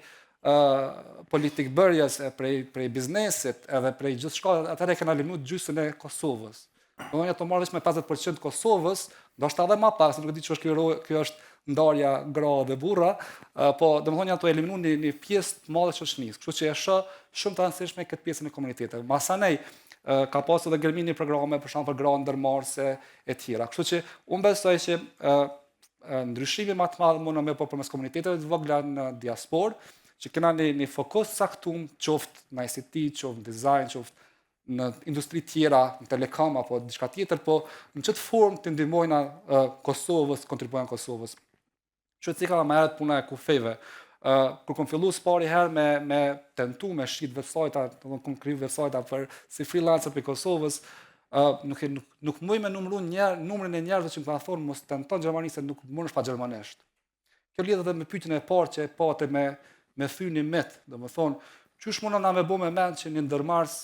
S2: politik bërjes, prej biznesit edhe prej gjithçka, atëherë kena eliminuar gjysmën e Kosovës. Domethënë ato marrësh me 50% Kosovës, ndoshta edhe më pak, se nuk e di ç'është kjo është ndarja gra dhe burra, po domethënë ato eliminuan një pjesë të madhe të shoqërisë. Kështu që është shumë të rëndësishme këtë pjesën e komuniteteve. Masanej ka pasur edhe gërmimi programe për shembull për gra ndërmarrëse e tjera. Kështu që unë besoj që ndryshimi më të madh mund të bëhet përmes komuniteteve të vogla në diasporë, që kena një fokus saktum, qoftë në ICT, qoftë në design, qoftë në industri tjera, në telekom apo diçka tjetër, po në çet formë të ndihmojnë Kosovës, kontribuojnë Kosovës. Që cika më herët puna e kufeve. Kur kom filluar spari herë me tentu me shit websajta, do të kom kriju websajta për si freelancer për Kosovës, nuk muj me numëru numrin e njerëzve që më kanë thonë mos tenton Gjermani se nuk mundesh pa gjermanesht. Kjo lidhet edhe me pyetjen e parë që e pate me thyni met, domethënë qysh mundon na me bë me mend që një ndërmars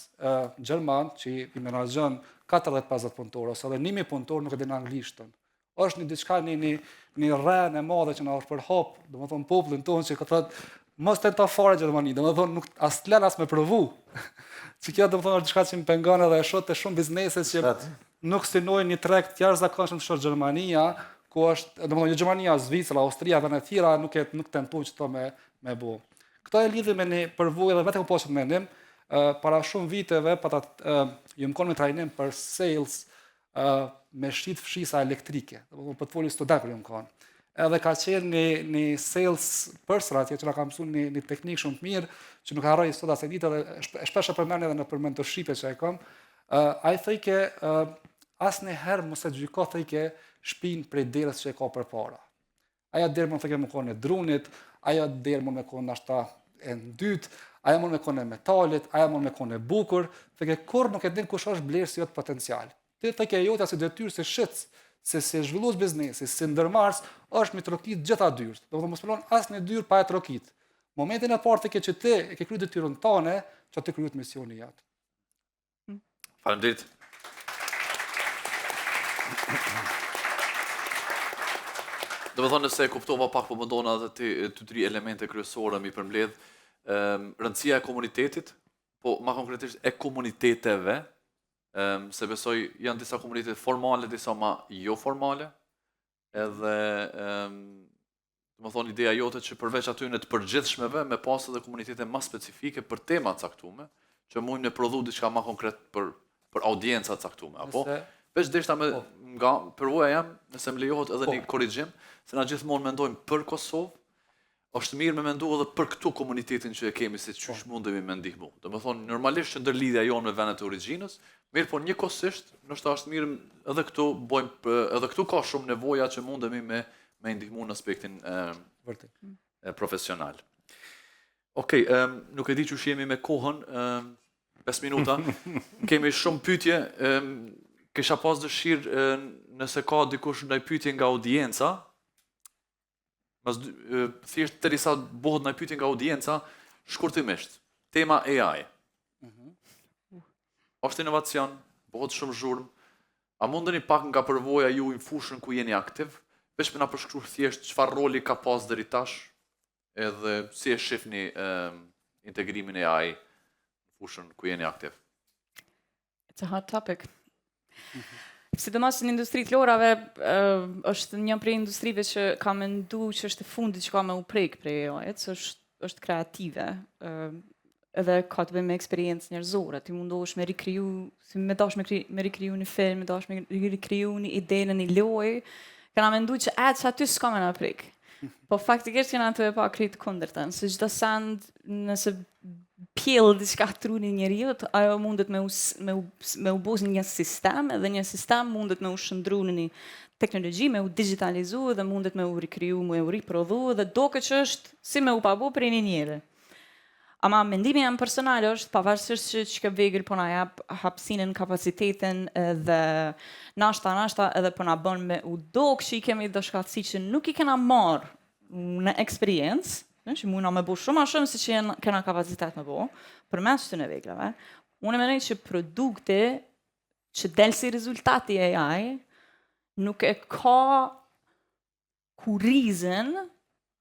S2: gjerman që i menaxhon 40-50 punëtorë ose edhe 1000 punëtorë nuk e din anglishtën. Është një diçka një rrenë e madhe që na është përhap, domethënë popullin tonë që thotë mos tento fare Gjermani, domethënë nuk as lën as me provu. Që kjo domethënë është diçka që më pengon edhe e shoh të shumë biznese që nuk synojnë një treg të jashtëzakonshëm të Gjermania, ku është domethënë jo Gjermania, Zvicra, Austria, vende të tjera nuk tentojnë çto me bë. Këto e lidhi me një përvojë edhe vetëm po që mendim, para shumë viteve ju më konë me trajnim për sales me shit fshisa elektrike, domethënë për të folur student kur ju më konë. Edhe ka qenë një sales person atje që na ka mësuar një teknikë shumë të mirë, që nuk harroj sot as e ditë dhe shpesh e përmend edhe në mentorship që e kam. Ai thoi që asnjëherë mos e gjyko thoi që shtëpinë prej derës që e ka përpara. Ajo derë mund të kemë konë e drunit, ajo derë mund me konë nashta e dytë, ajo mund me konë e metalit, ajo mund me konë e bukur, thekë kur nuk e din kush është blerësi jot potencial. Ti thekë jotja si detyrë se shit se zhvillues biznesi, si ndërmars, është me trokit gjitha dyrt. Domethënë mos pron asnjë dyrë pa e trokit. Momentin e parë që ti e ke kryer detyrën tënde, që ti kryet misioni jot.
S1: Faleminderit. Domethënë se e kuptova pak po mendona edhe ty tri elemente kryesore mi përmbledh, rëndësia e komunitetit, po më konkretisht e komuniteteve, se besoj janë disa komunitete formale, disa ma jo formale, edhe domethënë ideja jote që përveç atyre të përgjithshmeve me pas edhe komunitete më specifike për tema të caktuara, që mundin të prodhu diçka më konkret për audienca të caktuara, apo veç deshta nga përvoja jam, nëse më lejohet edhe një korrigjim, se na gjithmonë mendojmë për Kosovë, është mirë me mendu edhe për këtu komunitetin që e kemi, se çysh mundemi me ndihmu. Domethënë normalisht që ndërlidhja jonë me vendet e origjinës, mirë po njëkohësisht, ndoshta është mirë edhe këtu edhe këtu ka shumë nevoja që mundemi me ndihmu në aspektin profesional. Okej, nuk e di çu jemi me kohën, 5 minuta. Kemi shumë pyetje, kisha pas dëshirë nëse ka dikush ndaj pyetje nga audienca, thjesht derisa bëhet ndaj pyetje nga audienca, shkurtimisht. Tema AI. Është inovacion, bëhet shumë zhurmë. A mundeni pak nga përvoja ju në fushën ku jeni aktiv, veç me na përshkruar thjesht çfarë roli ka pas deri tash, edhe si e shihni integrimin e AI në fushën ku jeni aktiv.
S3: It's a hot topic. Sidomos në industritë lorave, është një prej industrive që ka mendu që është e fundit që ka me u prek prej AI-t, është kreative, edhe ka të bëjë me eksperiencë njerëzore, ti mundohesh me rikriju, si me dash me rikriju një film, me dash me rikriju një ide në një lojë, kanë mendu që që aty s'ka me na prek. Po faktikisht janë ato e pa krejt kundërtën, se çdo send nëse pjell diçka truni njeriu, ajo mundet me u bos një sistem, edhe një sistem mundet me u shndru në një teknologji, me u digitalizu dhe mundet me u rikriju, me u riprodhu dhe doket që është si me u pabu prej një njeri. Ama mendimi jam personal është pavarësisht që ka vegël po na jap hapësinën, kapacitetin dhe nashta edhe po na bën me u dok që i kemi dashkatësi që nuk i kena marr në eksperiencë, që mundna me bu shumë a shumë si që kena kapacitet me bu, për mes të në veglave, unë e menoj që produkte që del si rezultati AI nuk e ka kurizën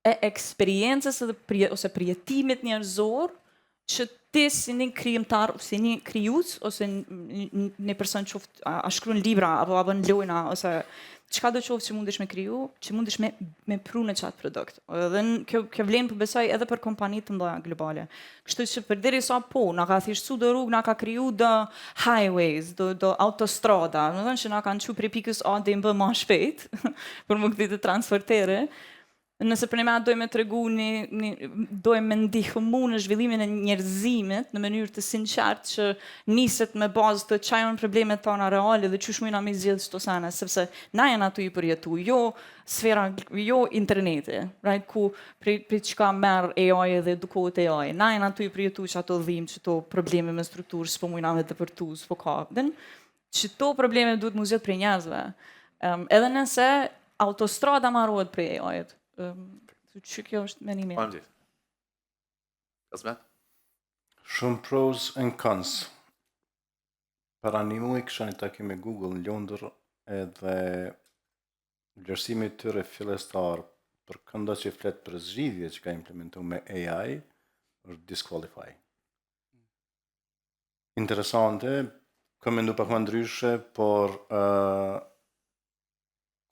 S3: e eksperiencës ose përjetimit njerëzor që ti si një krijimtar, si një krijues ose një person që a shkruan libra apo a bën lojna ose çka do qoftë që mundesh me kriju, që mundesh me pru në qatë produkt. Dhe kjo vlen për besoj edhe për kompanitë të mëdha globale. Kështu që përderisa na ka thjeshtësu do rrugë, na ka kriju do highways, do autostrada, do të thënë që na kanë çu prej pikës A deri në B më shpejt për më këtë transportere. Nëse për një dojmë të regu dojmë me ndihmu në zhvillimin e njerëzimit në mënyrë të sinqartë që niset me bazë të çfarë janë problemet tona reale dhe çu shmojna me zgjidhje çto sana, sepse na janë aty për jetu, jo sfera, jo interneti, right, ku për çka merr AI dhe edukohet AI. Na janë aty për jetu që ato dhimbje, çto probleme me strukturë, s'po mujna me depërtu, s'po ka. Çto probleme duhet mu zgjedh prej njerëzve. Edhe nëse autostrada marrohet prej AI-t. Që kjo është menimi.
S1: Faleminderit. Kasmet?
S4: Shumë pros and cons. Para një muaj kisha një takim me Google në Londër edhe vlerësimi i tyre fillestar për kënda që flet për zgjidhje që ka implementuar me AI është disqualify. Interesante, kam mendu pak më ndryshe, por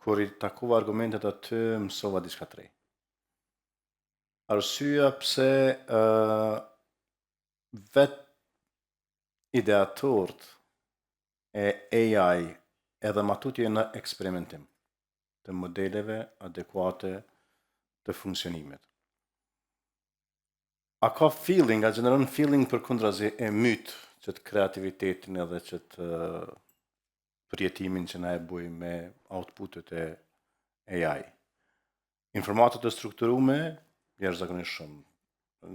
S4: kur i takova argumentet aty mësova diçka të re. Arsyeja pse vet ideatorët e AI edhe matutje në eksperimentim të modeleve adekuate të funksionimit. A ka feeling, a gjeneron feeling për kundrazi e myt që të kreativitetin edhe që të përjetimin që na e buj me outputet e AI. Informatat e strukturume, jashtëzakonisht shumë.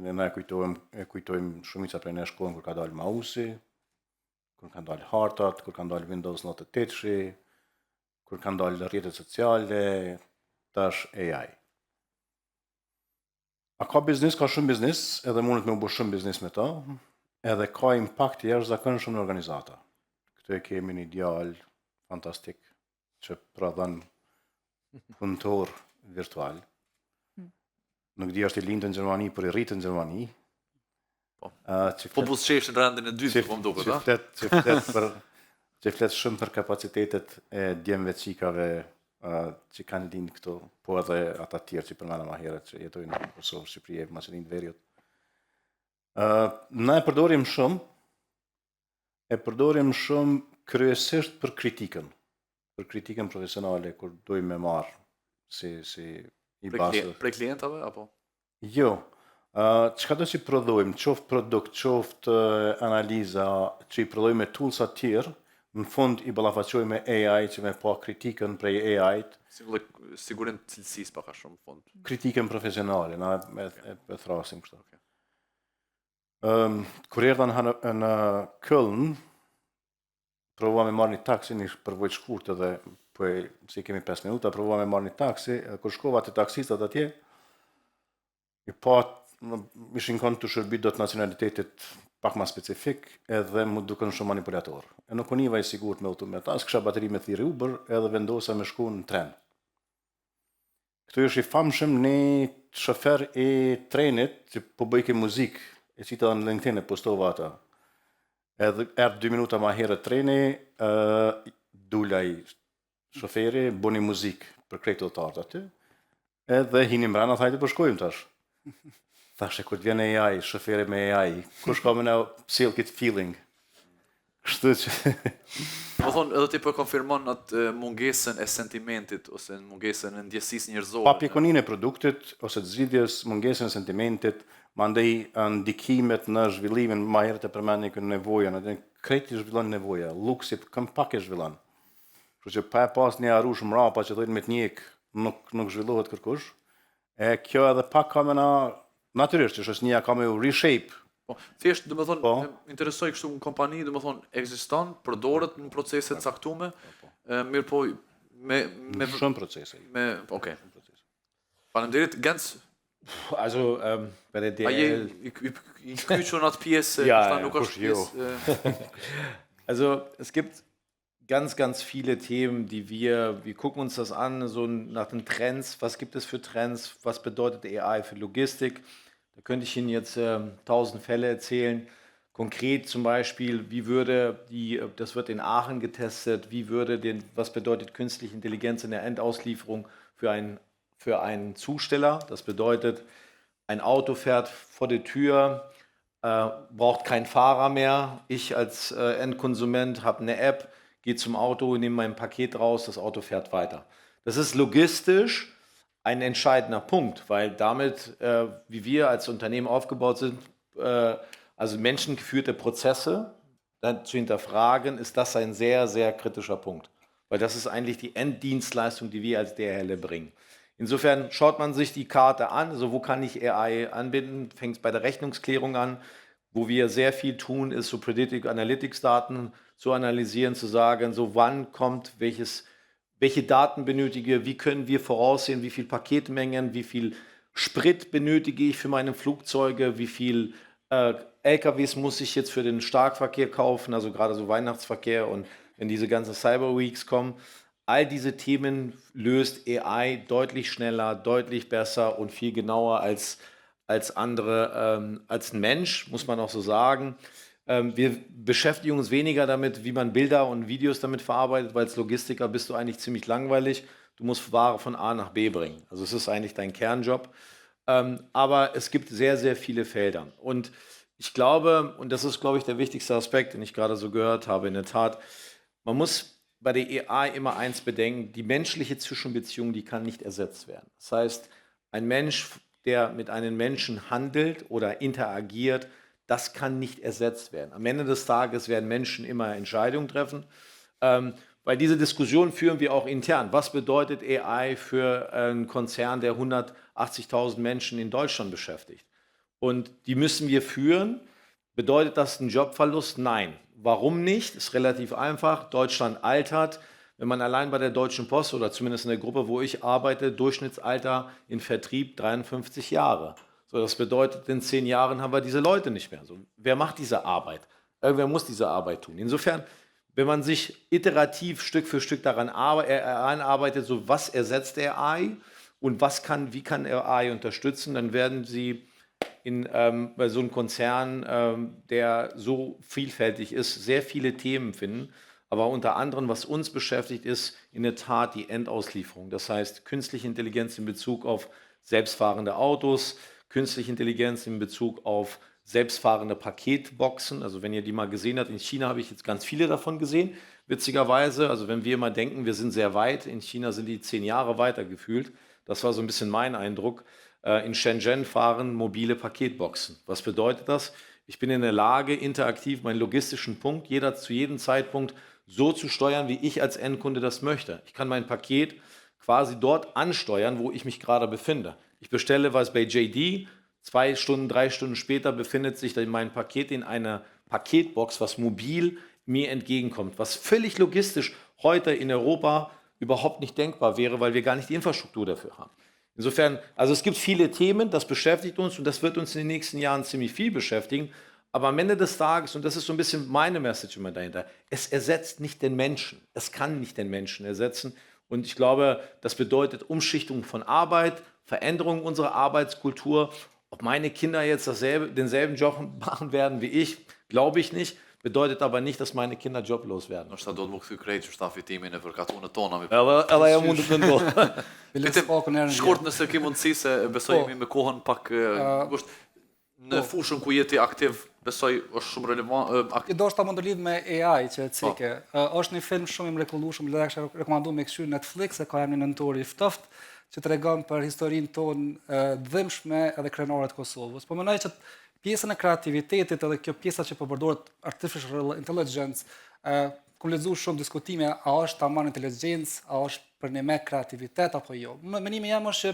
S4: Ne na e kujtojmë shumica prej nesh kohën kur ka dalë mausi, kur kanë dalë hartat, kur kanë dalë Windows 98, kur kanë dalë rrjetet sociale, tash AI. A ka biznes, ka shumë biznes, edhe mundet me u bë shumë biznes me ta, edhe ka impakt i jashtëzakonshëm në organizata. Këtu e kemi një ideal fantastik që prodhon punëtor virtual. Nuk di është i lindë në Gjermani, por i rritë në Gjermani.
S1: Po buzëqesh në rendin e dytë, po më duket, a?
S4: Që flet shumë për kapacitetet e djemve qikave që kanë lind këto, po edhe ata tjerë që përmena ma herët që jetojnë në Kosovë, Shqipëri, Maqedoninë e Veriut. Na e përdorim shumë kryesisht për kritikën profesionale, kur dojmë me marë si i basë.
S1: Prej klientave, apo?
S4: Jo, çka do që i prodhojmë, qoftë produkt, qoftë analiza, që i prodhojmë me toolsa tjerë, në fund i ballafaqojmë me AI që me pa kritikën prej AI-t.
S1: Sigurim të cilësisë paka shumë fund.
S4: Kritikën profesionale, na e thrasim kështu. Kur erdha në Köln, provova me marrë një taksi, një përvojt shkurt edhe, si kemi 5 minuta, provova me marrë një taksi, kur shkova të taksistat atje, ishin kanë të shërbit do të nacionalitetit pak ma specifik, edhe mu duken shumë manipulator. E nuk univa i sigurt me auto me ta, s'kisha bateri me thirë Uber, edhe vendosa me shku në tren. Këtu është i famshëm një shofer i trenit, që po bëjke muzik, e qita në LinkedIn e postova ata. Edhe erdë 2 minuta ma herë treni, dulaj shoferi, boni muzik për krejt të tartë aty, edhe hini mbrana, thajtë po shkojmë tash. Thashe, kur t'vjen AI, shoferi me AI, kush ka me në sjell këtë feeling? Kështu që...
S1: Më thonë, edhe ti po konfirmon atë mungesën e sentimentit, ose mungesën e ndjesisë njerëzore.
S4: Papjekonin e produktit, ose të zgjidhjes, mungesën e sentimentit, mandej ndikimet në zhvillimin, ma herët e përmendni këtë nevojën, edhe krejt i zhvillon nevoja, luksit këm pak e zhvillon. Kështu që pa e pas një arush mrapa që thojnë me t'njek, nuk zhvillohet kërkush, e kjo edhe pak ka me na... Natyrisht, që është një ka me u reshape.
S1: Thjesht, do më thonë, interesoj kështu në kompani, do më thonë, ekziston, përdoret në proceset caktume, mirë po, me...
S4: Shumë procese.
S1: Okej. Faleminderit, Gens?
S5: Also, bei der DL...
S1: A je i kyqur në atë pjesë, nuk është pjesë...
S5: Also, es gibt ganz viele Themen, die wir gucken uns das an, so nach den Trends, was gibt es für Trends, was bedeutet AI für Logistik? Da könnte ich Ihnen jetzt 1000 Fälle erzählen. Konkret zum Beispiel, das wird in Aachen getestet, was bedeutet künstliche Intelligenz in der Endauslieferung für einen Zusteller? Das bedeutet, ein Auto fährt vor der Tür, braucht keinen Fahrer mehr. Ich als Endkonsument habe eine App, gehe zum Auto, nehme mein Paket raus, das Auto fährt weiter. Das ist logistisch ein entscheidender Punkt, weil damit, wie wir als Unternehmen aufgebaut sind, also menschengeführte Prozesse zu hinterfragen, ist das ein sehr, sehr kritischer Punkt. Weil das ist eigentlich die Enddienstleistung, die wir als DHL bringen. Insofern schaut man sich die Karte an, also wo kann ich AI anbinden, fängt es bei der Rechnungsklärung an, Wo wir sehr viel tun, ist so Predictive Analytics Daten zu analysieren, zu sagen, so wann kommt welche Daten benötige, wie können wir voraussehen, wie viel Paketmengen, wie viel Sprit benötige ich für meine Flugzeuge, wie viel LKWs muss ich jetzt für den Starkverkehr kaufen, also gerade so Weihnachtsverkehr und wenn diese ganzen Cyber Weeks kommen. All diese Themen löst AI deutlich schneller, deutlich besser und viel genauer als andere, als ein Mensch, muss man auch so sagen. Wir beschäftigen uns weniger damit, wie man Bilder und Videos damit verarbeitet, weil als Logistiker bist du eigentlich ziemlich langweilig. Du musst Ware von A nach B bringen. Also es ist eigentlich dein Kernjob. Aber es gibt sehr, sehr viele Felder. Und ich glaube, und das ist, glaube ich, der wichtigste Aspekt, den ich gerade so gehört habe, in der Tat, man muss bei der AI immer eins bedenken, die menschliche Zwischenbeziehung, die kann nicht ersetzt werden. Das heißt, ein Mensch, der mit einem Menschen handelt oder interagiert, das kann nicht ersetzt werden. Am Ende des Tages werden Menschen immer Entscheidungen treffen. Weil diese Diskussion führen wir auch intern. Was bedeutet AI für einen Konzern, der 180.000 Menschen in Deutschland beschäftigt? Und die müssen wir führen. Bedeutet das einen Jobverlust? Nein. Warum nicht? Ist relativ einfach. Deutschland altert. Wenn man allein bei der Deutschen Post oder zumindest in der Gruppe, wo ich arbeite, Durchschnittsalter in Vertrieb 53 Jahre. So, das bedeutet, in 10 Jahren haben wir diese Leute nicht mehr. So, wer macht diese Arbeit? Irgendwer muss diese Arbeit tun. Insofern, wenn man sich iterativ Stück für Stück daran einarbeitet, so was ersetzt AI und wie kann AI unterstützen, dann werden Sie bei so einem Konzern, der so vielfältig ist, sehr viele Themen finden. Aber unter anderem, was uns beschäftigt, ist in der Tat die Endauslieferung. Das heißt, künstliche Intelligenz in Bezug auf selbstfahrende Autos, künstliche Intelligenz in Bezug auf selbstfahrende Paketboxen. Also wenn ihr die mal gesehen habt, in China habe ich jetzt ganz viele davon gesehen, witzigerweise. Also wenn wir immer denken, wir sind sehr weit, in China sind die 10 Jahre weiter gefühlt. Das war so ein bisschen mein Eindruck. In Shenzhen fahren mobile Paketboxen. Was bedeutet das? Ich bin in der Lage, interaktiv meinen logistischen Punkt zu jedem Zeitpunkt so zu steuern, wie ich als Endkunde das möchte. Ich kann mein Paket quasi dort ansteuern, wo ich mich gerade befinde. Ich bestelle was bei JD, 2 Stunden, 3 Stunden später befindet sich dann mein Paket in einer Paketbox, was mobil mir entgegenkommt, was völlig logistisch heute in Europa überhaupt nicht denkbar wäre, weil wir gar nicht die Infrastruktur dafür haben. Insofern, also es gibt viele Themen, das beschäftigt uns und das wird uns in den nächsten Jahren ziemlich viel beschäftigen. Aber am Ende des Tages, und das ist so ein bisschen meine Message immer dahinter, es ersetzt nicht den Menschen. Es kann nicht den Menschen ersetzen. Und ich glaube, das bedeutet Umschichtung von Arbeit, Veränderung unserer Arbeitskultur. Ob meine Kinder jetzt denselben Job machen werden wie ich, glaube ich nicht. Bedeutet aber nicht, dass meine Kinder joblos werden.
S1: Nështë ta do të më kthy krejt që stafitimin e përkatuar tona.
S5: Edhe ajo mund të ndodhë.
S1: Shkurt nëse ke mundësi se besoj jemi me kohën pak në fushën ku jeti aktiv, besoj është shumë relevant.
S2: Do është ta mund të lidh me AI që cike. Është një film shumë i mrekullueshëm, le ta kisha rekomanduar me këshir Netflix, e ka emrin Nëntori i Ftoftë, që tregon për historinë tonë dhëmshme edhe krenore të Kosovës. Po mendoj që pjesën e kreativitetit edhe kjo pjesa që po përdoret artificial intelligence, ku lexu shumë diskutime, a është tamam inteligjencë, a është për ne me kreativitet apo jo. Mendimi jam është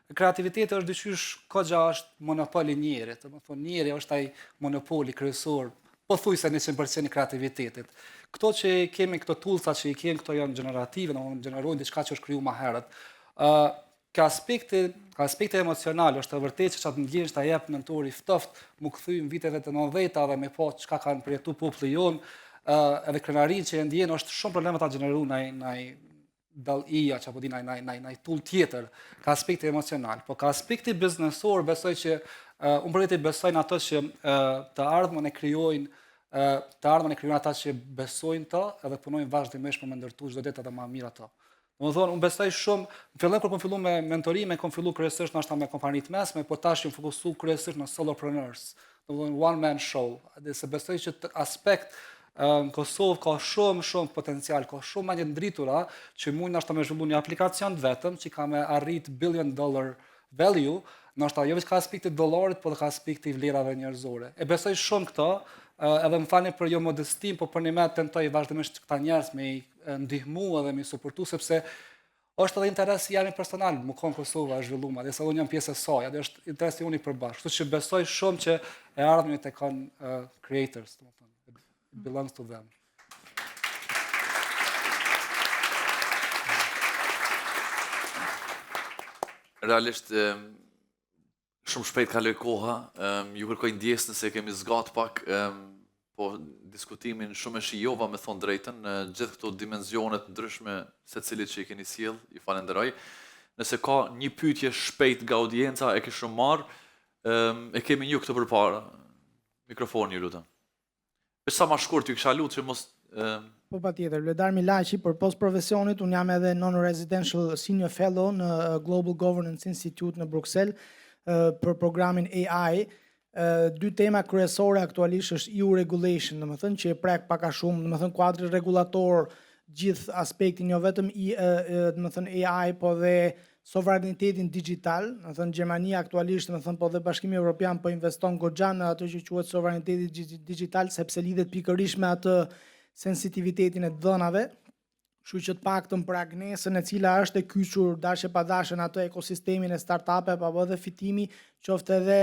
S2: që kreativiteti është dyqysh kogja është monopoli i njerit, do të thonë njeri është ai monopoli kryesor, pothuajse 100% i kreativitetit. Këto që kemi këto toolsa që i kemi këto janë gjenerative, domethënë gjenerojnë diçka që është krijuar më herët. Ka aspekti emocional, është e vërtetë që çatë ndjenjë ta jep Nëntori i Ftoftë, më kthy në viteve të 90-ta dhe me po çka kanë përjetu populli jon, edhe krenarinë që e ndjen është shumë probleme ta gjeneruar ndaj dall-ija apo di ndaj tool tjetër. Ka aspekti emocional, po ka aspekti biznesor, besoj që unë përveç besoj në ato që të ardhmen e krijojnë ata që besojnë të edhe punojnë vazhdimisht për me ndërtuar çdo ditë edhe më mirë ato. Domethënë, unë besoj shumë, në fillim kur kam filluar me mentorime, kam filluar kryesisht ndoshta me kompanitë mesme, po tash jam fokusuar kryesisht në solopreneurs. Domethënë one man show. Dhe se besoj që aspekt në Kosovë ka shumë potencial, ka shumë mendje ndritura që mund ndoshta me zhvilluar një aplikacion vetëm që ka me arrit $1 billion value, ndoshta jo vetëm ka aspekti dollarit, por ka aspekti vlerave njerëzore. E besoj shumë këto, edhe më falni për jo modestim, po për një me tentoj vazhdimisht këta njerëz me ndihmu edhe me suportu, sepse është edhe interesi jam personal, më konë Kosova e zhvilluar, dhe sa unë jam pjesë e saj, dhe është interesi unë i përbashkë. Kështu që besoj shumë që e ardhmit e kanë creators, domethënë, it belongs to them.
S1: Realisht, shumë shpejt kaloj koha, ju kërkoj ndjes nëse kemi zgat pak, po diskutimin shumë e shijova me thonë drejten, në gjithë këto dimenzionet ndryshme se cilit që i keni sjell, ju falenderoj. Nëse ka një pyetje shpejt nga audienca, e kishëm marrë, e kemi një këtë përpara. Mikrofoni ju lutem. Sa ma shkurt ju kisha lutë që mos...
S6: Po patjetër, Vledar Milaqi, për post profesionit, unë jam edhe non-residential senior fellow në Global Governance Institute në Bruxelles për programin AI. Dy tema kryesore aktualisht është EU regulation, domethënë që e prek pak a shumë, domethënë kuadri regulator, gjithë aspektin jo vetëm domethënë AI, po dhe sovranitetin digital, domethënë Gjermania aktualisht, domethënë po dhe Bashkimi Evropian po investon goxha në atë që quhet sovraniteti digital, sepse lidhet pikërisht me atë sensitivitetin e dhënave, kështu që të paktën për Agnesën, e cila është e kyçur dashje pa dashje në atë ekosistemin e startup-eve apo edhe fitimi, qoftë edhe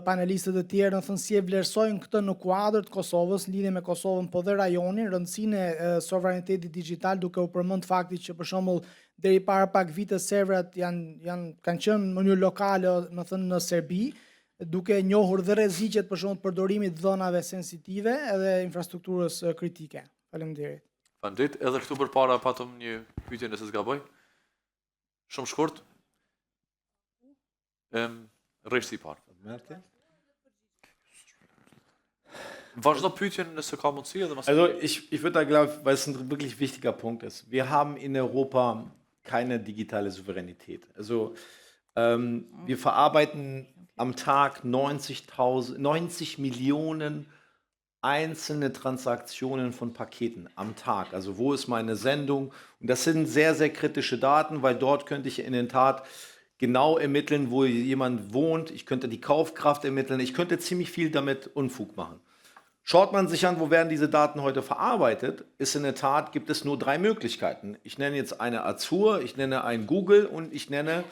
S6: panelistët e tjerë, në thënë si e vlerësojnë këtë në kuadër të Kosovës, lidhje me Kosovën, po dhe rajonin, rëndësinë e sovranitetit digital, duke u përmend fakti që për shembull deri para pak vite serverat kanë qenë në mënyrë lokale, më thënë në Serbi, duke njohur dhe rreziqet për shembull përdorimit të dhënave sensitive edhe infrastrukturës kritike. Faleminderit.
S1: Faleminderit. Edhe këtu përpara patëm një pyetje nëse s'gaboj. Shumë shkurt. Rreshti i parë. Vazhdo pyetjen nëse ka mundësi edhe mas.
S5: Also ich würde da glauben, weil es ein wirklich wichtiger Punkt ist. Wir haben in Europa keine digitale Souveränität. Also wir verarbeiten am Tag 90 Millionen einzelne Transaktionen von Paketen am Tag. Also wo ist meine Sendung? Und das sind sehr, sehr kritische Daten, weil dort könnte ich in der Tat genau ermitteln, wo jemand wohnt. Ich könnte die Kaufkraft ermitteln. Ich könnte ziemlich viel damit Unfug machen. Schaut man sich an, wo werden diese Daten heute verarbeitet, ist in der Tat, gibt es nur 3 Möglichkeiten. Ich nenne jetzt eine Azure, ich nenne ein Google und ich nenne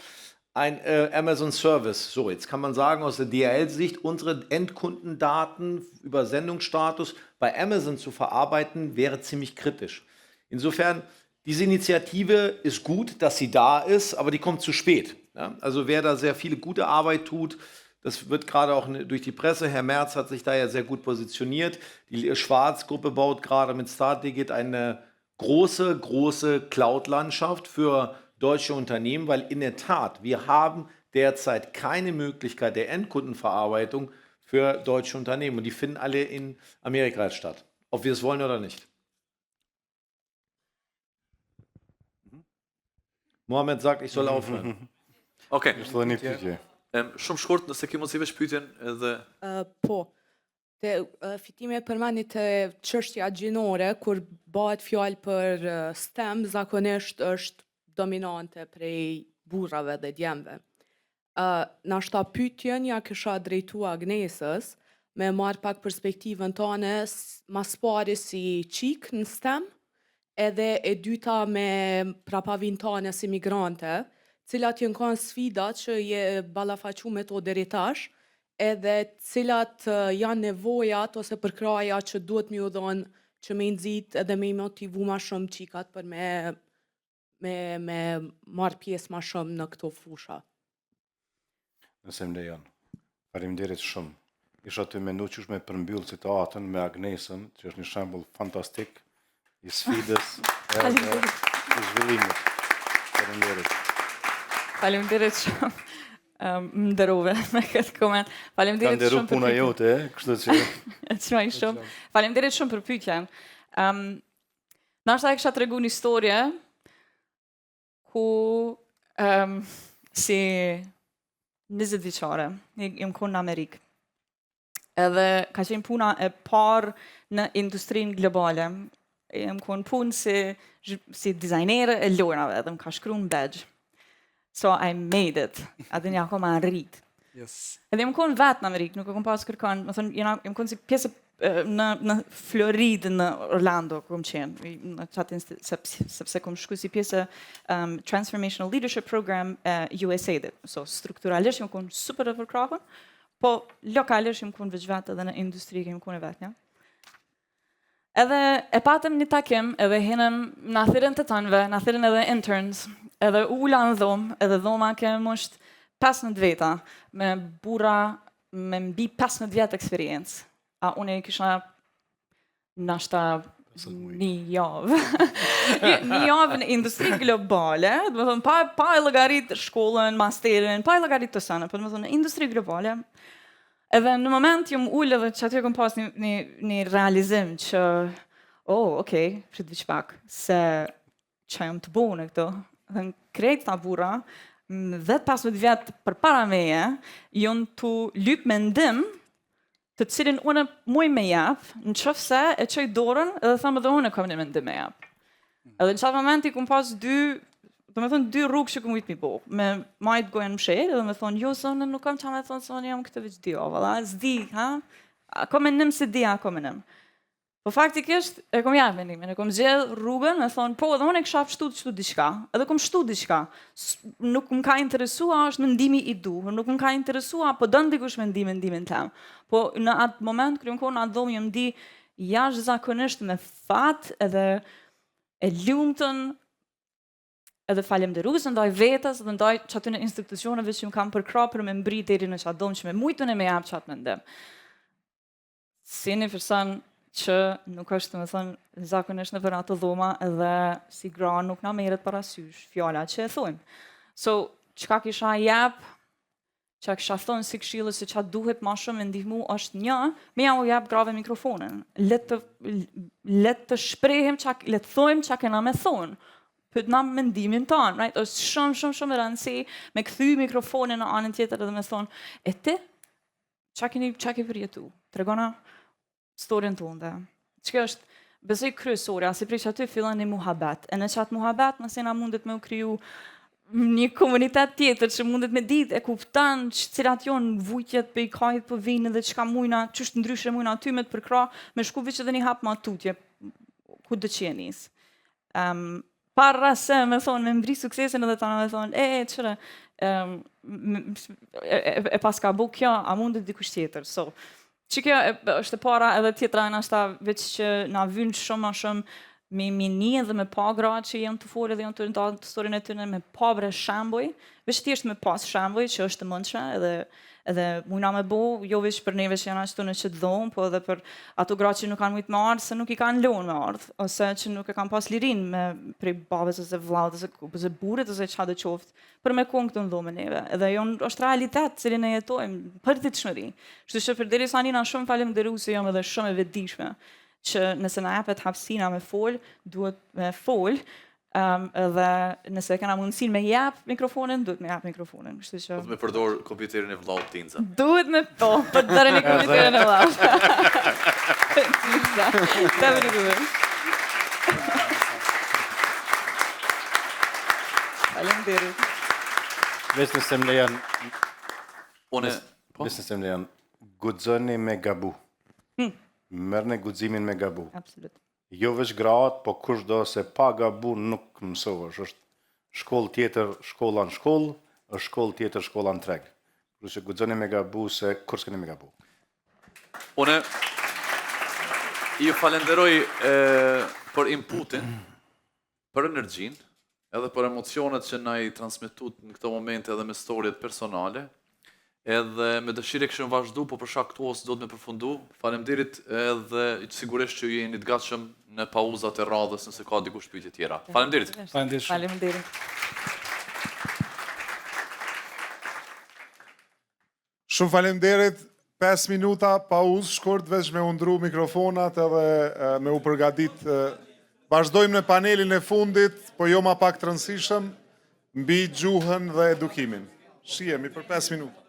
S5: ein Amazon Service. So, jetzt kann man sagen, aus der DHL-Sicht, unsere Endkundendaten über Sendungsstatus bei Amazon zu verarbeiten, wäre ziemlich kritisch. Insofern, diese Initiative ist gut, dass sie da ist, aber die kommt zu spät. Ja? Also wer da sehr viele gute Arbeit tut, das wird gerade auch durch die Presse, Herr Merz hat sich da ja sehr gut positioniert. Die Schwarz-Gruppe baut gerade mit StartDigit eine große, große Cloud-Landschaft für deutsche Unternehmen, weil in der Tat, wir haben derzeit keine Möglichkeit der Endkundenverarbeitung für deutsche Unternehmen. Und die finden alle in Amerika statt, ob wir es wollen oder nicht. Mohammed sagt, ich soll aufhören.
S1: Okej.
S4: Shumë
S1: shkurt nëse ke mundësi veç pyetjen edhe
S7: Po. Te fitimi përmendni të çështja gjinore kur bëhet fjalë për STEM zakonisht është dominante prej burrave dhe djemve. Nashta pyetjen ja kisha drejtua Agnesës me marr pak perspektivën tonë mas pari si çik në STEM, edhe e dyta me prapavin tonë si migrante, cilat janë kanë sfidat që je ballafaqu me to deri tash, edhe cilat janë nevojat ose përkraja që duhet më u dhon që me nxit edhe me motivu ma shumë qikat për me marr pjesë ma shumë në këto fusha.
S4: Nëse më lejon. Faleminderit shumë. Isha të mendu qysh me përmbyll citatën me Agnesën, që është një shembull fantastik i sfidës edhe i zhvillimit. Faleminderit.
S3: Faleminderit shumë. Më nderove me këtë koment. Faleminderit
S4: shumë. Ka
S3: nderu
S4: puna jote, kështu që.
S3: Çmaj shumë. Faleminderit shumë për pyetjen. Nashta e kisha tregu një historie ku si 20 vjeçare, jam kënë në Amerikë. Edhe ka qenë puna e parë në industrinë globale. Jam kënë punë si dizajnere e lojrave, edhe më ka shkru në badge. So I made it. Edhe një akoma rrit.
S2: Yes.
S3: Edhe jam kënë vetë në Amerikë, nuk e kom pas kërkan, më thënë, jam kënë si pjesë në Floridë, në Orlando, kom qenë, në qatë sepse kom shku si pjesë Transformational Leadership Program USA dhe. So, strukturalisht jam kun super e përkrahur, po lokalisht jam kun veç vetë edhe në industri kem kun e vetë, ja. Edhe e patëm një takim, edhe hinëm në thirën të tanëve, në thirën edhe interns, edhe ula në dhomë, edhe dhoma kem është 15 veta, me bura me mbi 15 vjetë eksperiencë. A unë kisha nashta një javë. Një javë në industri globale, dhe më thonë, pa e llogarit shkollën, masterin, pa e llogarit të sana, për dhe më thonë, në industri globale. Edhe në moment jam ullë dhe që aty kom pas një realizim që, okej, prit vëq pak, se që jam të bune këto, dhe në krejt ta bura, 10-15 vjetë për para meje, jonë të lyp mendim të cilin unë muj me japë, në qëfëse e qoj dorën edhe thamë edhe unë e kam një mendim me japë. Edhe në qatë momenti ku më pas dy rrugë që ku mujtë mi bo, me majtë gojën më sherë, edhe me thonë, jo, sonë, nuk kam qa me thonë, sonë, jam këtë veç dio, valla, zdi, ha? Ako menim se di, ako menim. Po faktikisht, e kom jap mendimin, e kom zgjedh rrugën, me thonë, po, edhe unë e kisha shtu diçka, edhe kom shtu diçka. Nuk më ka interesua është mendimi i duhur, nuk më ka interesua, po dën dikush mendimin tem. Po në atë moment, kërë më konë atë dhomë, jam di jashtëzakonisht me fat, edhe e lumtën, edhe falemnderuese ndaj vetës, edhe ndaj që aty në institucioneve që më kam përkra për me mbri deri në qatë dhomë që me mujtën e me jap qatë mendim. Si një person që nuk është, me thënë, zakonisht në për ato dhoma edhe si gra nuk na merret parasysh fjala që e thojmë. So, çka kisha jap, çka kisha thonë si këshillë se çka duhet më shumë me ndihmu është një, me ja u jap grave mikrofonin. Le të shprehim çka, le të thojmë çka kena me thonë. Pyet na mendimin tonë, right? Është shumë e rëndësi me kthy mikrofonin në anën tjetër edhe me thonë, e ti çka ke përjetu? Tregona storyn tënde. Që është, besoj kryesorja, si prej që aty fillon një muhabet. E në qatë muhabet, nëse na mundet me u kriju një komunitet tjetër që mundet me ditë, e kuptan që cilat jonë vujtjet për i kajt për vinë dhe qka mujna, qështë ndryshe mujna aty me të përkra, me shku vëqë edhe një hap ma tutje, ku dë qenis. Para se me thonë, me mbri suksesin edhe tana me thonë, qëre, e pas ka bu kjo, a mundet dikush tjetër, so. Që kjo është e para edhe tjetra në ashta veç që na vynë shumë me mini dhe me pa gra që jenë të folë dhe jenë të nda të storin e tëne me pa bre shemboj, veç tjesht me pas shemboj që është të mëndshme edhe mujna me bo, jo veç për neve që janë ashtu në qëtë dhomë, po edhe për ato gra që nuk kanë mujtë me ardhë, se nuk i kanë lonë me ardhë, ose që nuk e kanë pas lirin me prej babes ose vlaut ose burit ose qa dhe qoftë, për me konë këtë në dhomë neve. Edhe jonë është realitet cilin e jetojmë, për ditë shmëri. Shtu që për deri sa njëna shumë falemnderuese jam edhe shumë e vetëdijshme, që nëse na japet hapësina me fol, duhet me fol, edhe nëse kena mundësin me jap mikrofonin, duhet me jap mikrofonin. Kështu që
S1: Duhet me përdor kompjuterin e vllaut Tinza.
S3: duhet me për dërën e kompjuterin e vllaut. Tinza. Ta vërtetën. Faleminderit.
S4: Veç nëse më lejan,
S1: Po?
S4: veç nëse më lejan, guxoni me gabu. Merrni guximin me gabu.
S3: Absolut.
S4: Jo veç gratë, po kushdo se pa gabu nuk mësohesh. Është shkollë tjetër, shkolla në shkollë, është shkollë tjetër, shkolla në treg. Kështu që guxoni me gabu se kur s'keni me gabu.
S1: Unë ju falenderoj për inputin, për energjin, edhe për emocionet që na i transmitut në këto momente edhe me storjet personale, edhe me dëshire këshëm vazhdu, po për shkak këtuos do të me përfundu. Faleminderit edhe sigurisht që ju jeni të gatshëm në pauzat e radhës nëse ka dikush pyetje tjera. Faleminderit.
S2: Faleminderit shumë.
S3: Faleminderit.
S8: Shumë faleminderit. 5 minuta pauzë shkurt veç me undru mikrofonat edhe me u përgadit. Vazhdojmë në panelin e fundit, po jo ma pak të rëndësishëm, mbi gjuhën dhe edukimin. Shihemi për 5 minuta.